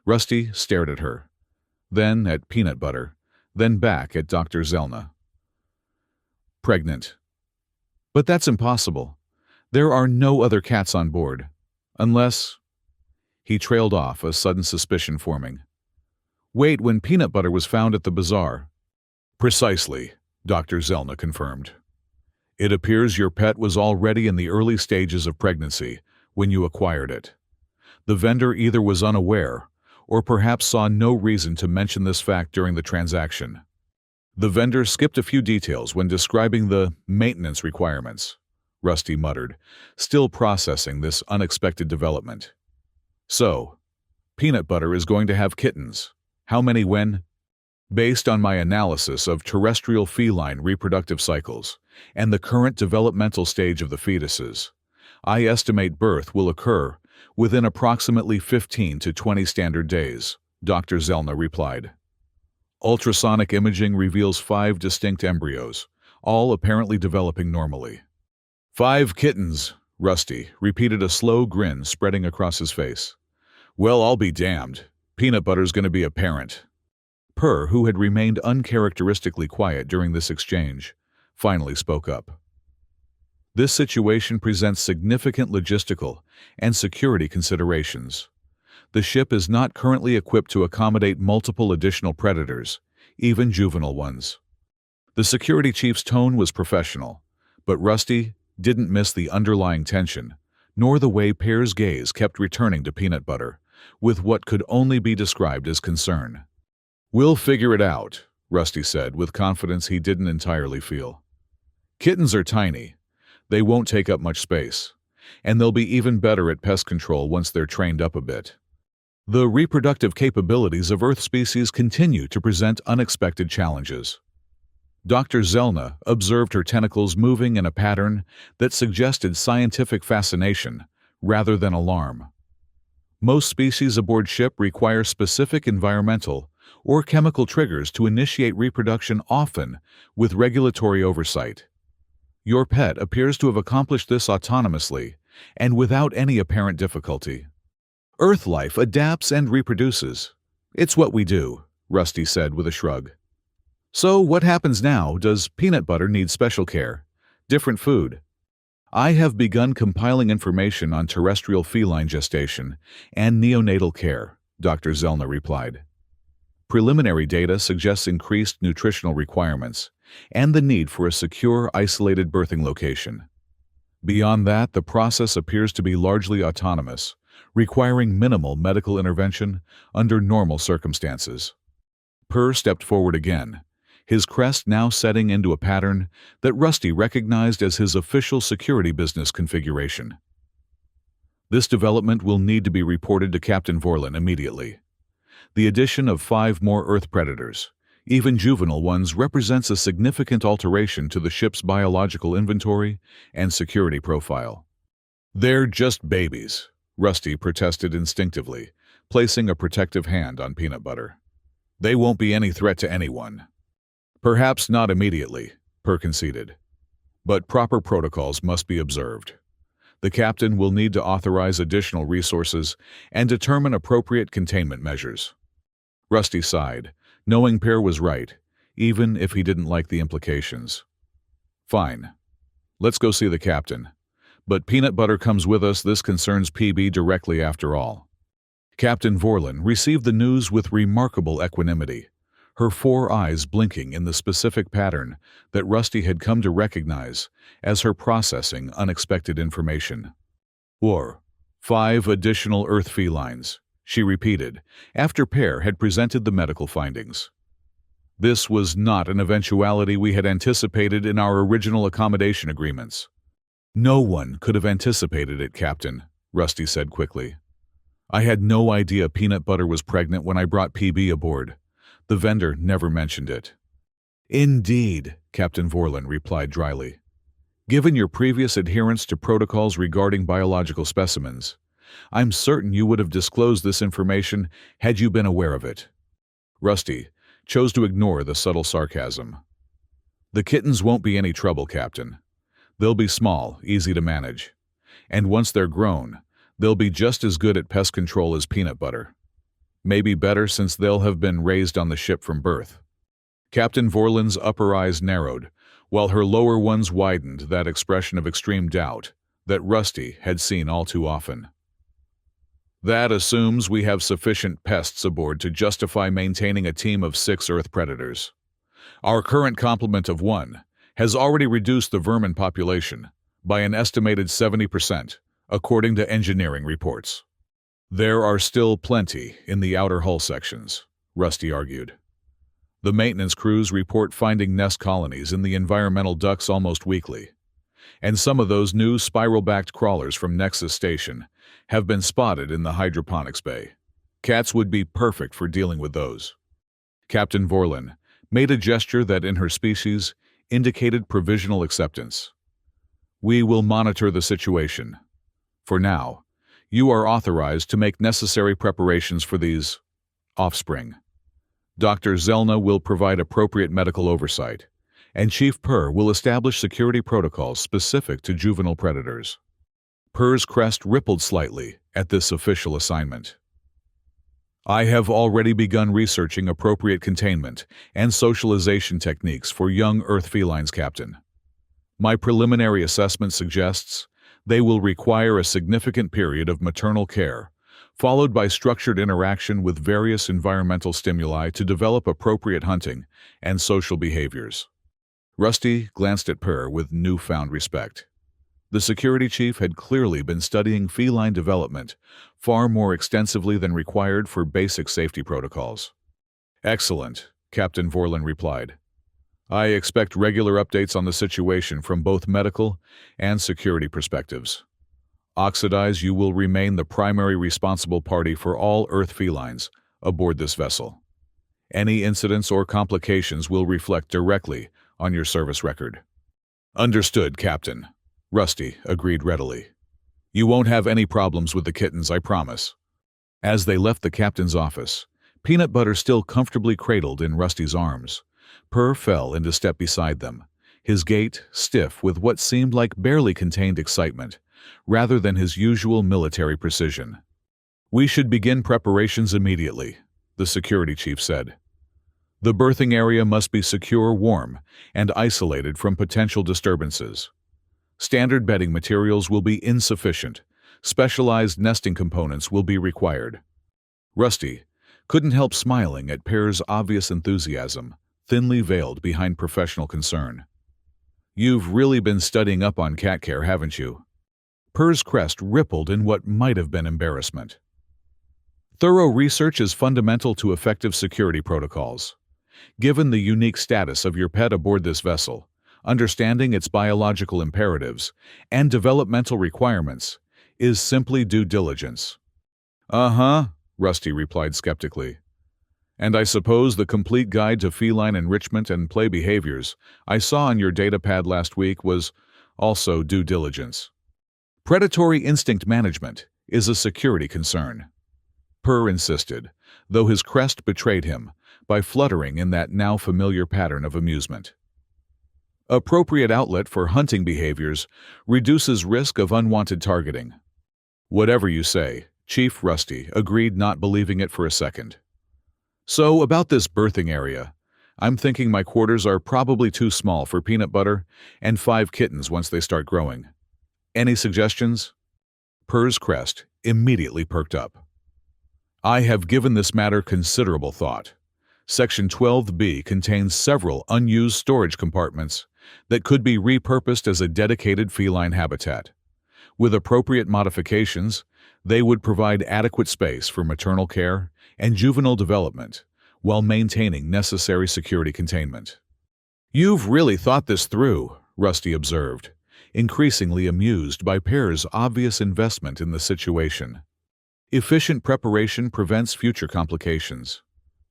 Rusty stared at her, then at Peanut Butter, then back at Dr. Zelna. Pregnant. But that's impossible. There are no other cats on board. Unless... He trailed off, a sudden suspicion forming. Wait, when Peanut Butter was found at the bazaar. Precisely, Dr. Zelna confirmed. It appears your pet was already in the early stages of pregnancy when you acquired it. The vendor either was unaware or perhaps saw no reason to mention this fact during the transaction. The vendor skipped a few details when describing the maintenance requirements, Rusty muttered, still processing this unexpected development. So, Peanut Butter is going to have kittens. How many when? Based on my analysis of terrestrial feline reproductive cycles and the current developmental stage of the fetuses, I estimate birth will occur within approximately 15 to 20 standard days, Dr. Zelna replied. Ultrasonic imaging reveals 5 distinct embryos, all apparently developing normally. 5 kittens, Rusty repeated, a slow grin spreading across his face. Well, I'll be damned. Peanut Butter's going to be a parent. Purr, who had remained uncharacteristically quiet during this exchange, finally spoke up. This situation presents significant logistical and security considerations. The ship is not currently equipped to accommodate multiple additional predators, even juvenile ones. The security chief's tone was professional, but Rusty didn't miss the underlying tension, nor the way Pear's gaze kept returning to Peanut Butter, with what could only be described as concern. We'll figure it out, Rusty said with confidence he didn't entirely feel. Kittens are tiny. They won't take up much space, and they'll be even better at pest control once they're trained up a bit. The reproductive capabilities of Earth species continue to present unexpected challenges. Dr. Zelna observed her tentacles moving in a pattern that suggested scientific fascination rather than alarm. Most species aboard ship require specific environmental or chemical triggers to initiate reproduction, often with regulatory oversight. Your pet appears to have accomplished this autonomously and without any apparent difficulty. Earth life adapts and reproduces. It's what we do, Rusty said with a shrug. So what happens now? Does Peanut Butter need special care? Different food? I have begun compiling information on terrestrial feline gestation and neonatal care, Dr. Zelna replied. Preliminary data suggests increased nutritional requirements and the need for a secure, isolated birthing location. Beyond that, the process appears to be largely autonomous, requiring minimal medical intervention under normal circumstances. Purr stepped forward again, his crest now setting into a pattern that Rusty recognized as his official security business configuration. This development will need to be reported to Captain Vorlin immediately. The addition of 5 more Earth predators, even juvenile ones, represents a significant alteration to the ship's biological inventory and security profile. They're just babies, Rusty protested instinctively, placing a protective hand on Peanut Butter. They won't be any threat to anyone. Perhaps not immediately, Purr conceded. But proper protocols must be observed. The captain will need to authorize additional resources and determine appropriate containment measures. Rusty sighed, knowing Pear was right, even if he didn't like the implications. Fine. Let's go see the captain. But Peanut Butter comes with us. This concerns PB directly after all. Captain Vorlin received the news with remarkable equanimity, her 4 eyes blinking in the specific pattern that Rusty had come to recognize as her processing unexpected information. Or 5 additional Earth felines, she repeated, after Pear had presented the medical findings. This was not an eventuality we had anticipated in our original accommodation agreements. No one could have anticipated it, Captain, Rusty said quickly. I had no idea Peanut Butter was pregnant when I brought PB aboard. The vendor never mentioned it. Indeed, Captain Vorlin replied dryly. Given your previous adherence to protocols regarding biological specimens, I'm certain you would have disclosed this information had you been aware of it. Rusty chose to ignore the subtle sarcasm. The kittens won't be any trouble, Captain. They'll be small, easy to manage. And once they're grown, they'll be just as good at pest control as peanut butter. Maybe better since they'll have been raised on the ship from birth. Captain Vorlin's upper eyes narrowed, while her lower ones widened that expression of extreme doubt that Rusty had seen all too often. That assumes we have sufficient pests aboard to justify maintaining a team of 6 Earth predators. Our current complement of 1 has already reduced the vermin population by an estimated 70%, according to engineering reports. There are still plenty in the outer hull sections, Rusty argued. The maintenance crews report finding nest colonies in the environmental ducts almost weekly, and some of those new spiral-backed crawlers from Nexus Station have been spotted in the hydroponics bay. Cats would be perfect for dealing with those. Captain Vorlin made a gesture that in her species indicated provisional acceptance. We will monitor the situation. For now, you are authorized to make necessary preparations for these offspring. Dr. Zelna will provide appropriate medical oversight, and Chief Purr will establish security protocols specific to juvenile predators. Purr's crest rippled slightly at this official assignment. I have already begun researching appropriate containment and socialization techniques for young Earth felines, Captain. My preliminary assessment suggests they will require a significant period of maternal care, followed by structured interaction with various environmental stimuli to develop appropriate hunting and social behaviors. Rusty glanced at Purr with newfound respect. The security chief had clearly been studying feline development far more extensively than required for basic safety protocols. Excellent, Captain Vorlin replied. I expect regular updates on the situation from both medical and security perspectives. Oxidize, you will remain the primary responsible party for all Earth felines aboard this vessel. Any incidents or complications will reflect directly on your service record. Understood, Captain. Rusty agreed readily. You won't have any problems with the kittens, I promise. As they left the captain's office, Peanut Butter still comfortably cradled in Rusty's arms. Purr fell into step beside them, his gait stiff with what seemed like barely contained excitement, rather than his usual military precision. We should begin preparations immediately, the security chief said. The berthing area must be secure, warm, and isolated from potential disturbances. Standard bedding materials will be insufficient. Specialized nesting components will be required. Rusty couldn't help smiling at Pear's obvious enthusiasm, thinly veiled behind professional concern. You've really been studying up on cat care, haven't you? Purr's crest rippled in what might have been embarrassment. Thorough research is fundamental to effective security protocols. Given the unique status of your pet aboard this vessel, understanding its biological imperatives and developmental requirements is simply due diligence. Uh-huh, Rusty replied skeptically. And I suppose the complete guide to feline enrichment and play behaviors I saw on your datapad last week was also due diligence. Predatory instinct management is a security concern. Purr insisted, though his crest betrayed him by fluttering in that now familiar pattern of amusement. Appropriate outlet for hunting behaviors reduces risk of unwanted targeting. Whatever you say, Chief Rusty agreed, not believing it for a second. So about this berthing area, I'm thinking my quarters are probably too small for Peanut Butter and 5 kittens once they start growing. Any suggestions? Purr's crest immediately perked up. I have given this matter considerable thought. Section 12B contains several unused storage compartments that could be repurposed as a dedicated feline habitat. With appropriate modifications, they would provide adequate space for maternal care and juvenile development while maintaining necessary security containment. You've really thought this through, Rusty observed, increasingly amused by Pear's obvious investment in the situation. Efficient preparation prevents future complications.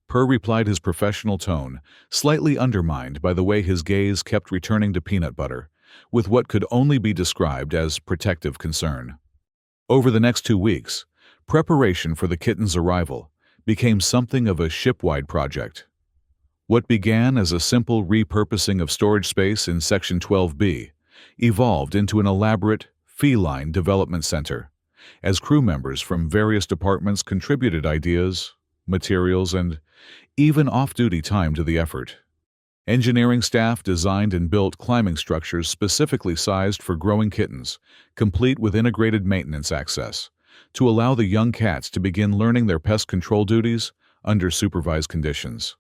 Purr replied, his professional tone slightly undermined by the way his gaze kept returning to Peanut Butter, with what could only be described as protective concern. Over the next 2 weeks, preparation for the kitten's arrival became something of a ship-wide project. What began as a simple repurposing of storage space in Section 12B evolved into an elaborate Feline Development Center, as crew members from various departments contributed ideas, materials, and even off-duty time to the effort. Engineering staff designed and built climbing structures specifically sized for growing kittens, complete with integrated maintenance access, to allow the young cats to begin learning their pest control duties under supervised conditions.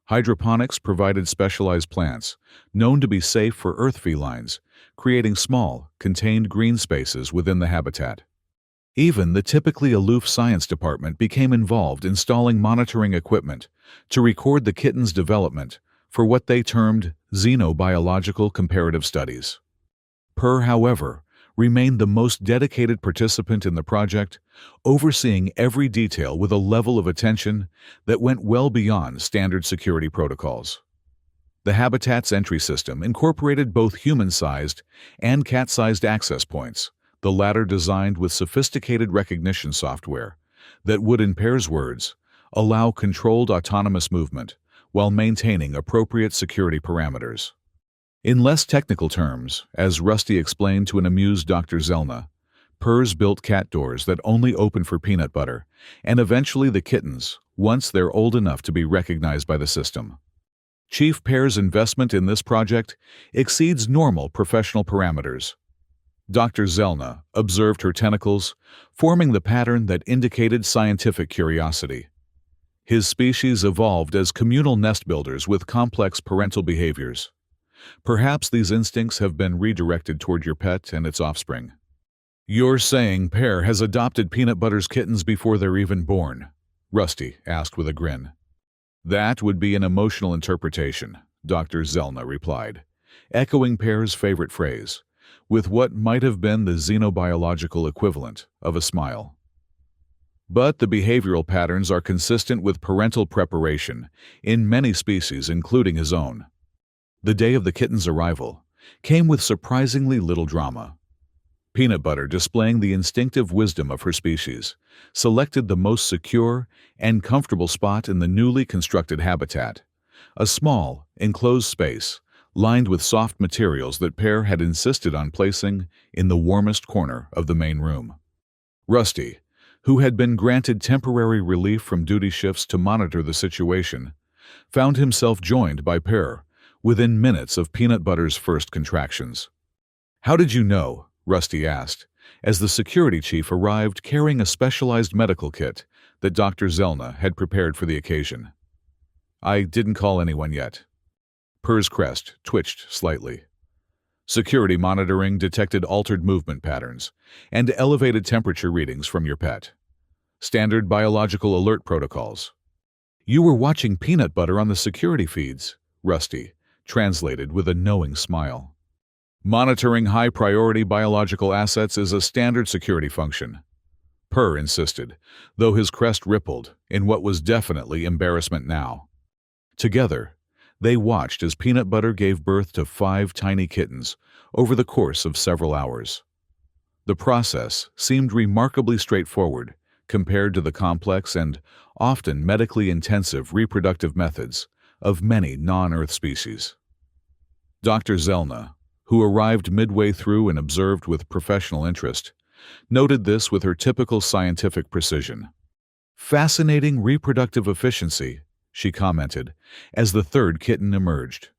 Hydroponics provided specialized plants, known to be safe for earth felines, creating small, contained green spaces within the habitat. Even the typically aloof science department became involved installing monitoring equipment to record the kitten's development for what they termed xenobiological comparative studies. Per, however, remained the most dedicated participant in the project, overseeing every detail with a level of attention that went well beyond standard security protocols. The habitat's entry system incorporated both human-sized and cat-sized access points, the latter designed with sophisticated recognition software that would, in Pear's words, allow controlled autonomous movement while maintaining appropriate security parameters. In less technical terms, as Rusty explained to an amused Dr. Zelna, Pear's built cat doors that only open for peanut butter, and eventually the kittens, once they're old enough to be recognized by the system. Chief Pear's investment in this project exceeds normal professional parameters. Dr. Zelna observed her tentacles, forming the pattern that indicated scientific curiosity. His species evolved as communal nest builders with complex parental behaviors. Perhaps these instincts have been redirected toward your pet and its offspring. "You're saying Pear has adopted Peanut Butter's kittens before they're even born?" Rusty asked with a grin. "That would be an emotional interpretation," Dr. Zelna replied, echoing Pear's favorite phrase, with what might have been the xenobiological equivalent of a smile. But the behavioral patterns are consistent with parental preparation in many species, including his own. The day of the kitten's arrival came with surprisingly little drama. Peanut Butter, displaying the instinctive wisdom of her species, selected the most secure and comfortable spot in the newly constructed habitat, a small, enclosed space lined with soft materials that Pear had insisted on placing in the warmest corner of the main room. Rusty, who had been granted temporary relief from duty shifts to monitor the situation, found himself joined by Pear within minutes of Peanut Butter's first contractions. "How did you know?" Rusty asked, as the security chief arrived carrying a specialized medical kit that Dr. Zelna had prepared for the occasion. "I didn't call anyone yet." Pear's crest twitched slightly. "Security monitoring detected altered movement patterns and elevated temperature readings from your pet. Standard biological alert protocols." "You were watching Peanut Butter on the security feeds," Rusty translated with a knowing smile. "Monitoring high-priority biological assets is a standard security function," Pear insisted, though his crest rippled in what was definitely embarrassment now. Together, they watched as Peanut Butter gave birth to 5 tiny kittens over the course of several hours. The process seemed remarkably straightforward compared to the complex and often medically intensive reproductive methods of many non-Earth species. Dr. Zelna, who arrived midway through and observed with professional interest, noted this with her typical scientific precision. "Fascinating reproductive efficiency," she commented, as the third kitten emerged.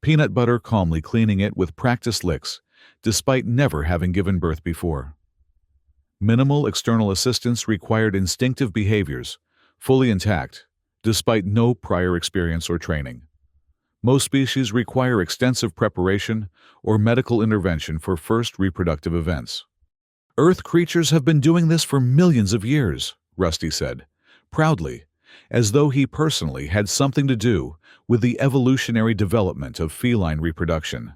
Peanut Butter calmly cleaning it with practiced licks, despite never having given birth before. Minimal external assistance required instinctive behaviors, fully intact, despite no prior experience or training. Most species require extensive preparation or medical intervention for first reproductive events. "Earth creatures have been doing this for millions of years," Rusty said, proudly, as though he personally had something to do with the evolutionary development of feline reproduction.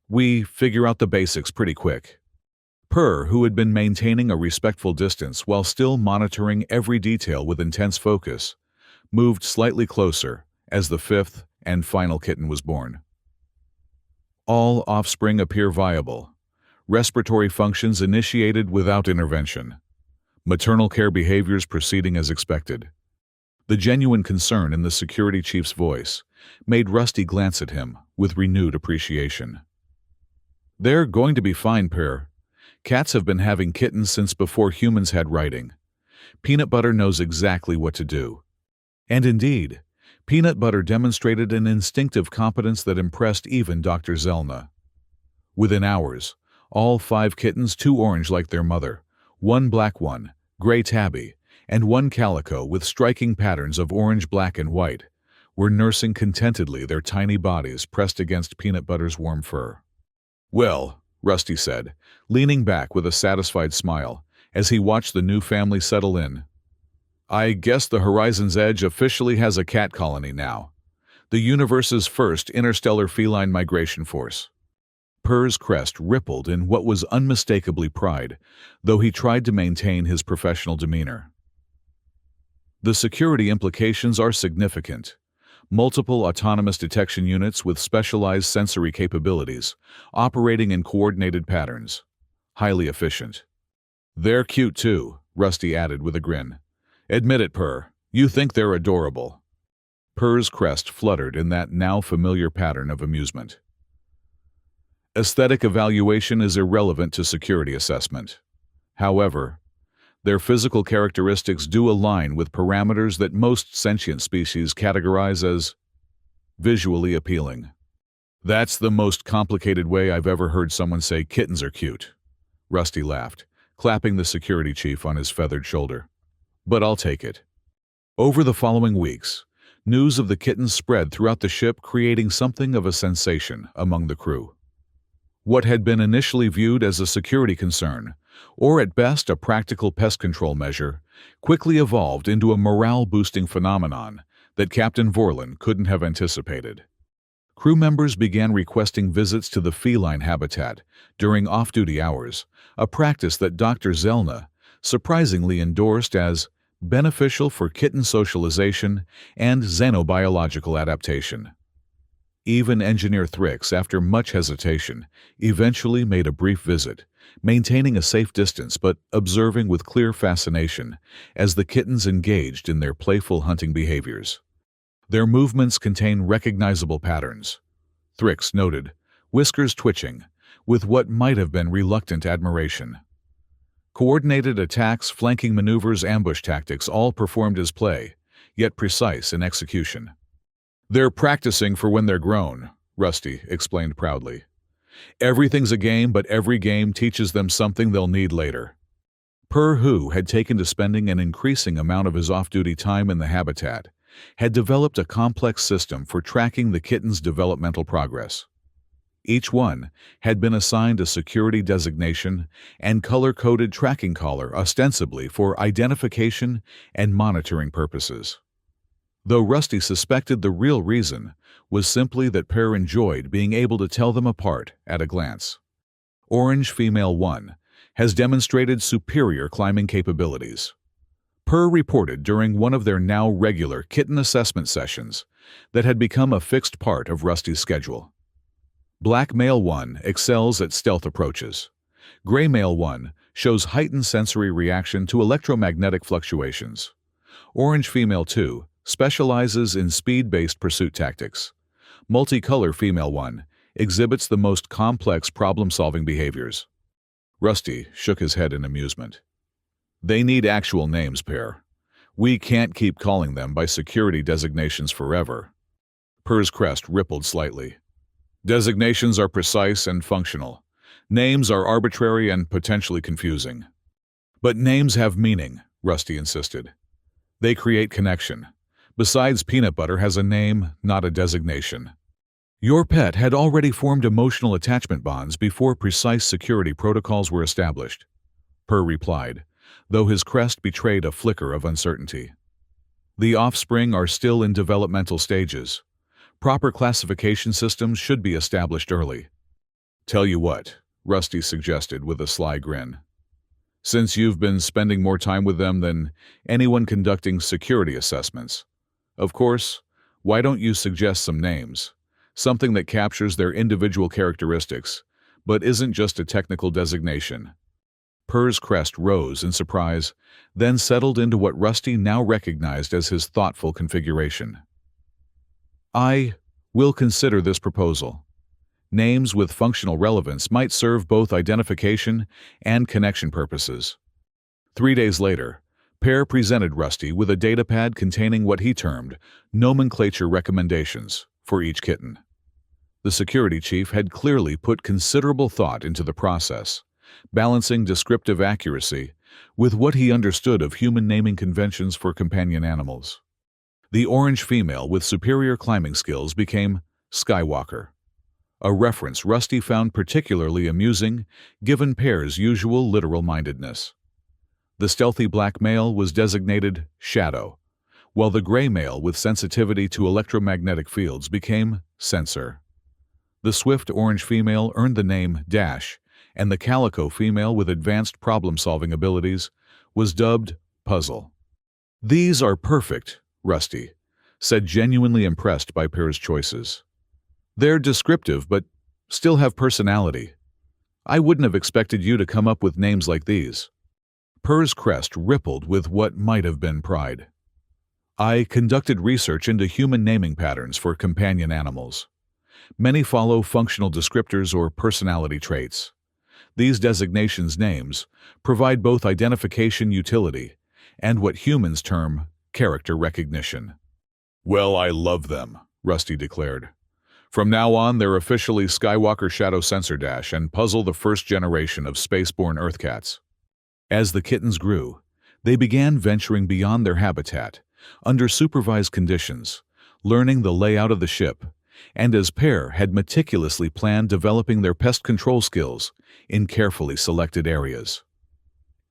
"We figure out the basics pretty quick." Pear, who had been maintaining a respectful distance while still monitoring every detail with intense focus, moved slightly closer as the 5th and final kitten was born. "All offspring appear viable. Respiratory functions initiated without intervention. Maternal care behaviors proceeding as expected." The genuine concern in the security chief's voice made Rusty glance at him with renewed appreciation. "They're going to be fine, Pear," Cats have been having kittens since before humans had writing. Peanut Butter knows exactly what to do. And indeed, Peanut Butter demonstrated an instinctive competence that impressed even Dr. Zelna. Within hours, all 5 kittens, 2 orange like their mother, 1 black one, gray tabby, and 1 calico with striking patterns of orange, black, and white, were nursing contentedly, their tiny bodies pressed against Peanut Butter's warm fur. "Well," Rusty said, leaning back with a satisfied smile as he watched the new family settle in, "I guess the Horizon's Edge officially has a cat colony now. The universe's first interstellar feline migration force." Purr's crest rippled in what was unmistakably pride, though he tried to maintain his professional demeanor. The security implications are significant. Multiple autonomous detection units with specialized sensory capabilities, operating in coordinated patterns. Highly efficient. "They're cute too," Rusty added with a grin. "Admit it, Purr. You think they're adorable." Purr's crest fluttered in that now familiar pattern of amusement. Aesthetic evaluation is irrelevant to security assessment. However, their physical characteristics do align with parameters that most sentient species categorize as visually appealing. "That's the most complicated way I've ever heard someone say kittens are cute," Rusty laughed, clapping the security chief on his feathered shoulder. "But I'll take it." Over the following weeks, news of the kittens spread throughout the ship, creating something of a sensation among the crew. What had been initially viewed as a security concern, or at best a practical pest control measure, quickly evolved into a morale-boosting phenomenon that Captain Vorlin couldn't have anticipated. Crew members began requesting visits to the feline habitat during off-duty hours, a practice that Dr. Zelna surprisingly endorsed as beneficial for kitten socialization and xenobiological adaptation. Even Engineer Thrix, after much hesitation, eventually made a brief visit, maintaining a safe distance but observing with clear fascination as the kittens engaged in their playful hunting behaviors. Their movements contain recognizable patterns, Thrix noted, whiskers twitching, with what might have been reluctant admiration. Coordinated attacks, flanking maneuvers, ambush tactics, all performed as play, yet precise in execution. "They're practicing for when they're grown," Rusty explained proudly. "Everything's a game, but every game teaches them something they'll need later." Purr, who had taken to spending an increasing amount of his off-duty time in the habitat, had developed a complex system for tracking the kittens' developmental progress. Each one had been assigned a security designation and color-coded tracking collar, ostensibly for identification and monitoring purposes. Though Rusty suspected the real reason was simply that Purr enjoyed being able to tell them apart at a glance. Orange Female 1 has demonstrated superior climbing capabilities. Purr reported during one of their now regular kitten assessment sessions that had become a fixed part of Rusty's schedule. Black Male 1 excels at stealth approaches. Gray Male 1 shows heightened sensory reaction to electromagnetic fluctuations. Orange Female 2 specializes in speed-based pursuit tactics. Multicolor Female 1 exhibits the most complex problem-solving behaviors. Rusty shook his head in amusement. "They need actual names, Purr. We can't keep calling them by security designations forever." Purr's crest rippled slightly. "Designations are precise and functional. Names are arbitrary and potentially confusing." "But names have meaning," Rusty insisted. "They create connection. Besides, Peanut Butter has a name, not a designation." "Your pet had already formed emotional attachment bonds before precise security protocols were established," Purr replied, though his crest betrayed a flicker of uncertainty. "The offspring are still in developmental stages. Proper classification systems should be established early." "Tell you what," Rusty suggested with a sly grin. "Since you've been spending more time with them than anyone conducting security assessments, of course, why don't you suggest some names? Something that captures their individual characteristics, but isn't just a technical designation." Purr's crest rose in surprise, then settled into what Rusty now recognized as his thoughtful configuration. "I will consider this proposal. Names with functional relevance might serve both identification and connection purposes. 3 days later, Pear presented Rusty with a datapad containing what he termed nomenclature recommendations for each kitten. The security chief had clearly put considerable thought into the process, balancing descriptive accuracy with what he understood of human naming conventions for companion animals. The orange female with superior climbing skills became Skywalker, a reference Rusty found particularly amusing given Pear's usual literal-mindedness. The stealthy black male was designated Shadow, while the gray male with sensitivity to electromagnetic fields became Sensor. The swift orange female earned the name Dash, and the calico female with advanced problem-solving abilities was dubbed Puzzle. "These are perfect," Rusty said, genuinely impressed by Pear's choices. "They're descriptive but still have personality. I wouldn't have expected you to come up with names like these." Pear's crest rippled with what might have been pride. "I conducted research into human naming patterns for companion animals. Many follow functional descriptors or personality traits. These designations names provide both identification utility and what humans term character recognition." "Well, I love them," Rusty declared. "From now on, they're officially Skywalker Shadow Sensor Dash and Puzzle, the first generation of spaceborne Earthcats." As the kittens grew, they began venturing beyond their habitat, under supervised conditions, learning the layout of the ship, and as Pear had meticulously planned developing their pest control skills in carefully selected areas.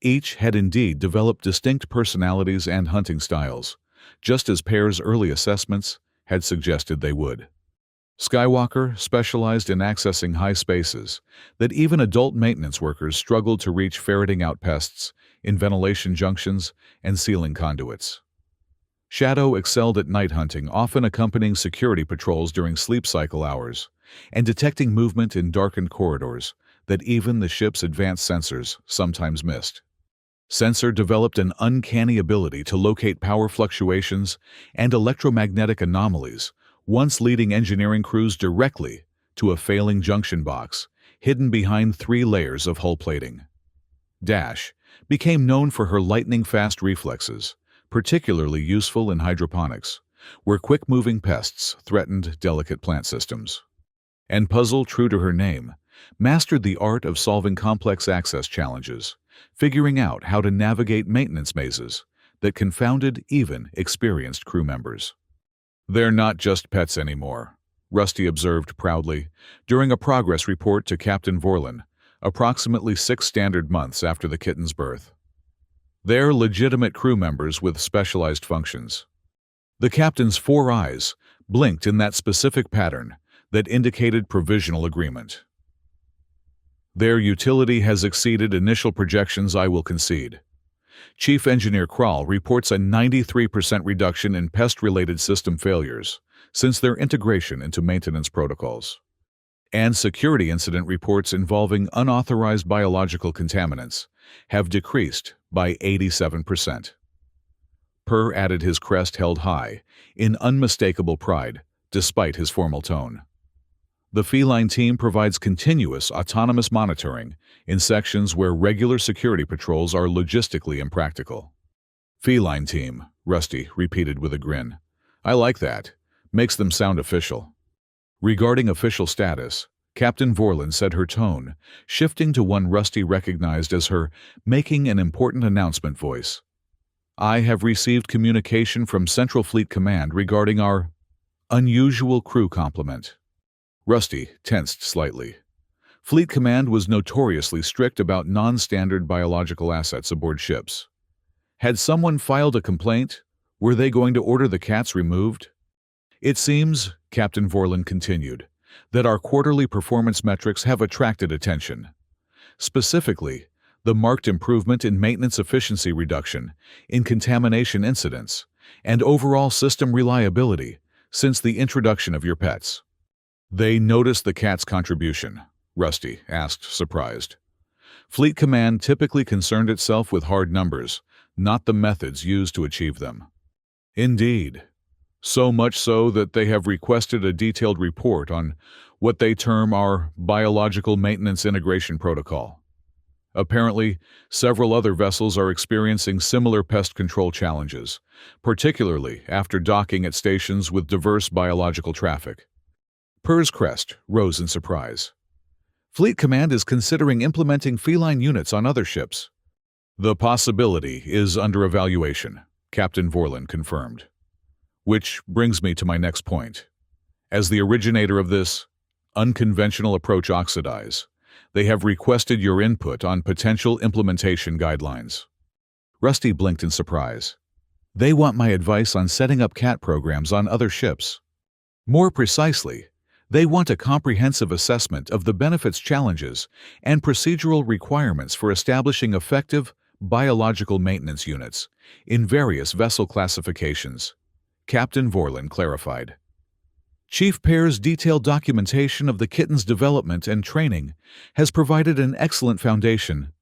Each had indeed developed distinct personalities and hunting styles, just as Pear's early assessments had suggested they would. Skywalker specialized in accessing high spaces that even adult maintenance workers struggled to reach, ferreting out pests in ventilation junctions and ceiling conduits. Shadow excelled at night hunting, often accompanying security patrols during sleep cycle hours, and detecting movement in darkened corridors that even the ship's advanced sensors sometimes missed. Sensor developed an uncanny ability to locate power fluctuations and electromagnetic anomalies, once leading engineering crews directly to a failing junction box hidden behind 3 layers of hull plating. Dash became known for her lightning-fast reflexes, particularly useful in hydroponics, where quick-moving pests threatened delicate plant systems. And Puzzle, true to her name, mastered the art of solving complex access challenges, figuring out how to navigate maintenance mazes that confounded even experienced crew members. "They're not just pets anymore," Rusty observed proudly during a progress report to Captain Vorlin, approximately 6 standard months after the kitten's birth. "They're legitimate crew members with specialized functions." The captain's 4 eyes blinked in that specific pattern that indicated provisional agreement. "Their utility has exceeded initial projections, I will concede. Chief Engineer Krall reports a 93% reduction in pest-related system failures since their integration into maintenance protocols. And security incident reports involving unauthorized biological contaminants have decreased by 87%. Purr added, his crest held high, in unmistakable pride, despite his formal tone. The feline team provides continuous autonomous monitoring in sections where regular security patrols are logistically impractical. "Feline team," Rusty repeated with a grin. "I like that. Makes them sound official." Regarding official status, Captain Vorlin said, her tone shifting to one Rusty recognized as her making an important announcement voice. "I have received communication from Central Fleet Command regarding our unusual crew complement." Rusty tensed slightly. Fleet Command was notoriously strict about non-standard biological assets aboard ships. Had someone filed a complaint? Were they going to order the cats removed? "It seems," Captain Vorlin continued, "that our quarterly performance metrics have attracted attention. Specifically, the marked improvement in maintenance efficiency reduction, in contamination incidents, and overall system reliability since the introduction of your pets." "They noticed the cat's contribution?" Rusty asked, surprised. Fleet Command typically concerned itself with hard numbers, not the methods used to achieve them. "Indeed." So much so that they have requested a detailed report on what they term our biological maintenance integration protocol. Apparently, several other vessels are experiencing similar pest control challenges, particularly after docking at stations with diverse biological traffic. Purr's crest rose in surprise. Fleet Command is considering implementing feline units on other ships. The possibility is under evaluation, Captain Vorlin confirmed. Which brings me to my next point. As the originator of this unconventional approach Oxidize, they have requested your input on potential implementation guidelines. Rusty blinked in surprise. They want my advice on setting up CAT programs on other ships. More precisely, they want a comprehensive assessment of the benefits, challenges, and procedural requirements for establishing effective biological maintenance units in various vessel classifications, Captain Vorlin clarified. Chief Pear's detailed documentation of the kitten's development and training has provided an excellent foundation,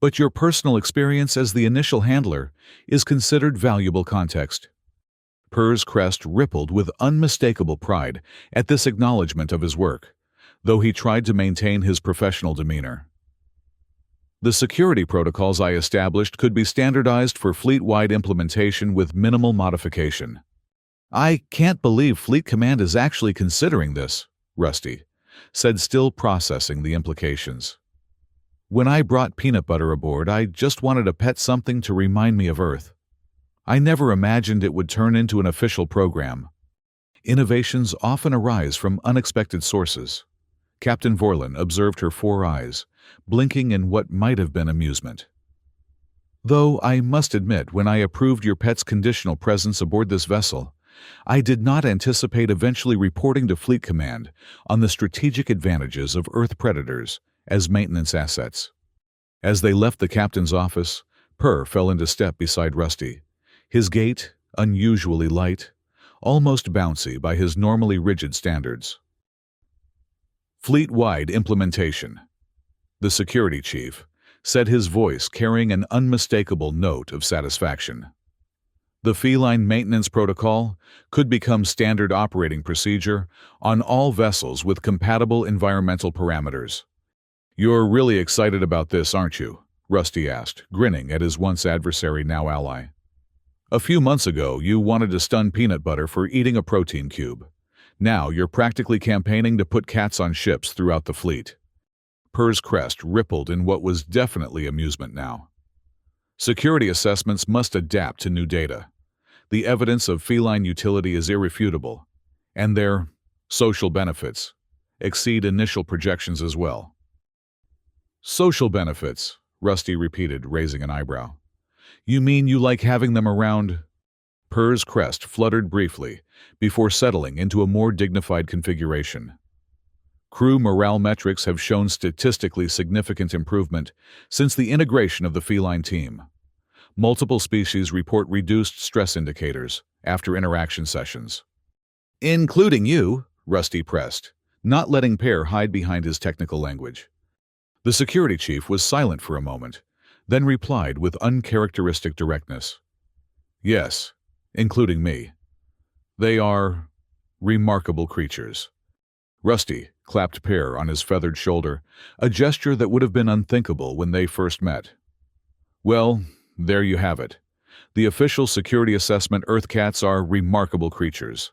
but your personal experience as the initial handler is considered valuable context. Pear's crest rippled with unmistakable pride at this acknowledgement of his work, though he tried to maintain his professional demeanor. The security protocols I established could be standardized for fleet-wide implementation with minimal modification. I can't believe Fleet Command is actually considering this, Rusty said, still processing the implications. When I brought Peanut Butter aboard, I just wanted a pet, something to remind me of Earth. I never imagined it would turn into an official program. Innovations often arise from unexpected sources. Captain Vorlin observed her 4 eyes, blinking in what might have been amusement. Though I must admit, when I approved your pet's conditional presence aboard this vessel, I did not anticipate eventually reporting to Fleet Command on the strategic advantages of Earth predators as maintenance assets. As they left the captain's office, Purr fell into step beside Rusty, his gait unusually light, almost bouncy by his normally rigid standards. Fleet-wide implementation, the security chief said, his voice carrying an unmistakable note of satisfaction. The feline maintenance protocol could become standard operating procedure on all vessels with compatible environmental parameters. You're really excited about this, aren't you? Rusty asked, grinning at his once adversary, now ally. A few months ago, you wanted to stun Peanut Butter for eating a protein cube. Now you're practically campaigning to put cats on ships throughout the fleet. Purr's crest rippled in what was definitely amusement now. Security assessments must adapt to new data. The evidence of feline utility is irrefutable, and their social benefits exceed initial projections as well. Social benefits, Rusty repeated, raising an eyebrow. You mean you like having them around? Purr's crest fluttered briefly before settling into a more dignified configuration. Crew morale metrics have shown statistically significant improvement since the integration of the feline team. Multiple species report reduced stress indicators after interaction sessions. Including you, Rusty pressed, not letting Pear hide behind his technical language. The security chief was silent for a moment, then replied with uncharacteristic directness. Yes, including me. They are remarkable creatures. Rusty clapped Pear on his feathered shoulder, a gesture that would have been unthinkable when they first met. Well, there you have it. The official security assessment: Earth cats are remarkable creatures.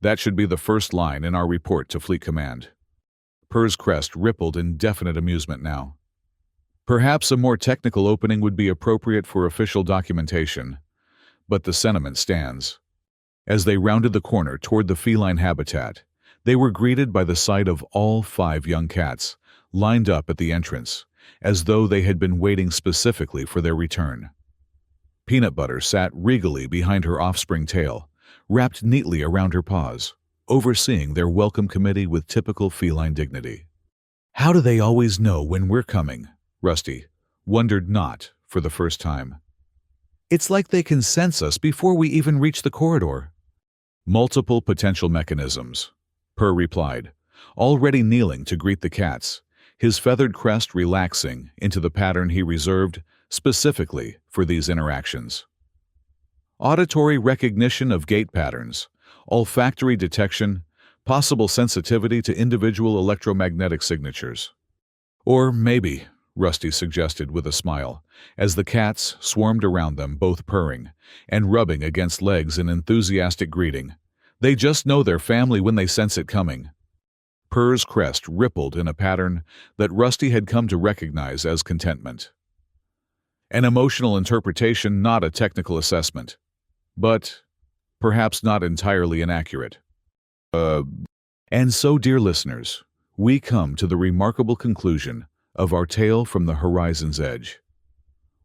That should be the first line in our report to Fleet Command. Purr's crest rippled in definite amusement now. Perhaps a more technical opening would be appropriate for official documentation, but the sentiment stands. As they rounded the corner toward the feline habitat, they were greeted by the sight of all 5 young cats lined up at the entrance, as though they had been waiting specifically for their return. Peanut Butter sat regally behind her offspring tail, wrapped neatly around her paws, overseeing their welcome committee with typical feline dignity. How do they always know when we're coming? Rusty wondered, not for the first time. It's like they can sense us before we even reach the corridor. Multiple potential mechanisms, Purr replied, already kneeling to greet the cats, his feathered crest relaxing into the pattern he reserved specifically for these interactions. Auditory recognition of gait patterns, olfactory detection, possible sensitivity to individual electromagnetic signatures. Or maybe, Rusty suggested with a smile, as the cats swarmed around them, both purring and rubbing against legs in enthusiastic greeting. They just know their family when they sense it coming. Purr's crest rippled in a pattern that Rusty had come to recognize as contentment. An emotional interpretation, not a technical assessment. But perhaps not entirely inaccurate. And so, dear listeners, we come to the remarkable conclusion of our tale from the horizon's edge.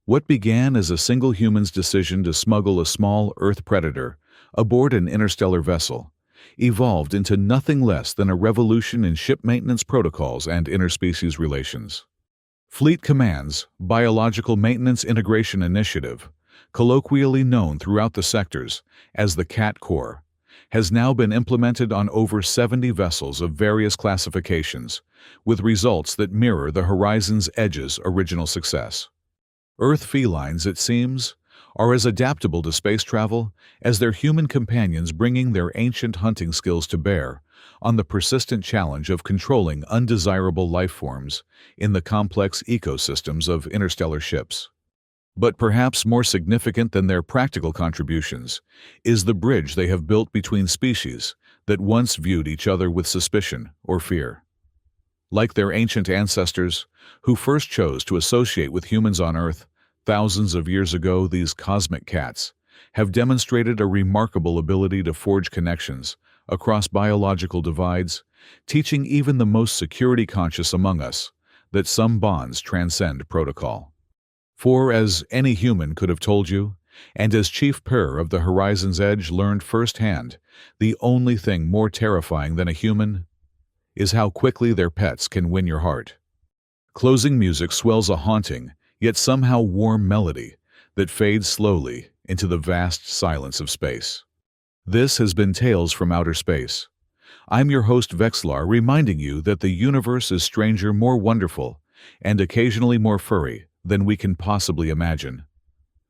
What began as a single human's decision to smuggle a small Earth predator aboard an interstellar vessel evolved into nothing less than a revolution in ship maintenance protocols and interspecies relations. Fleet Command's Biological Maintenance Integration Initiative, colloquially known throughout the sectors as the CAT Corps, has now been implemented on over 70 vessels of various classifications, with results that mirror the Horizon's Edge's original success. Earth felines, it seems, are as adaptable to space travel as their human companions, bringing their ancient hunting skills to bear on the persistent challenge of controlling undesirable life forms in the complex ecosystems of interstellar ships. But perhaps more significant than their practical contributions is the bridge they have built between species that once viewed each other with suspicion or fear. Like their ancient ancestors, who first chose to associate with humans on Earth thousands of years ago, these cosmic cats have demonstrated a remarkable ability to forge connections across biological divides, teaching even the most security-conscious among us that some bonds transcend protocol. For, as any human could have told you, and as Chief Purr of the Horizon's Edge learned firsthand, the only thing more terrifying than a human is how quickly their pets can win your heart. Closing music swells a haunting, yet somehow warm melody that fades slowly into the vast silence of space. This has been Tales from Outer Space. I'm your host Vexlar, reminding you that the universe is stranger, more wonderful, and occasionally more furry than we can possibly imagine.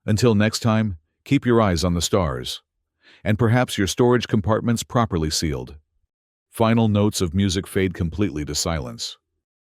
Until next time, keep your eyes on the stars, and perhaps your storage compartments properly sealed. Final notes of music fade completely to silence.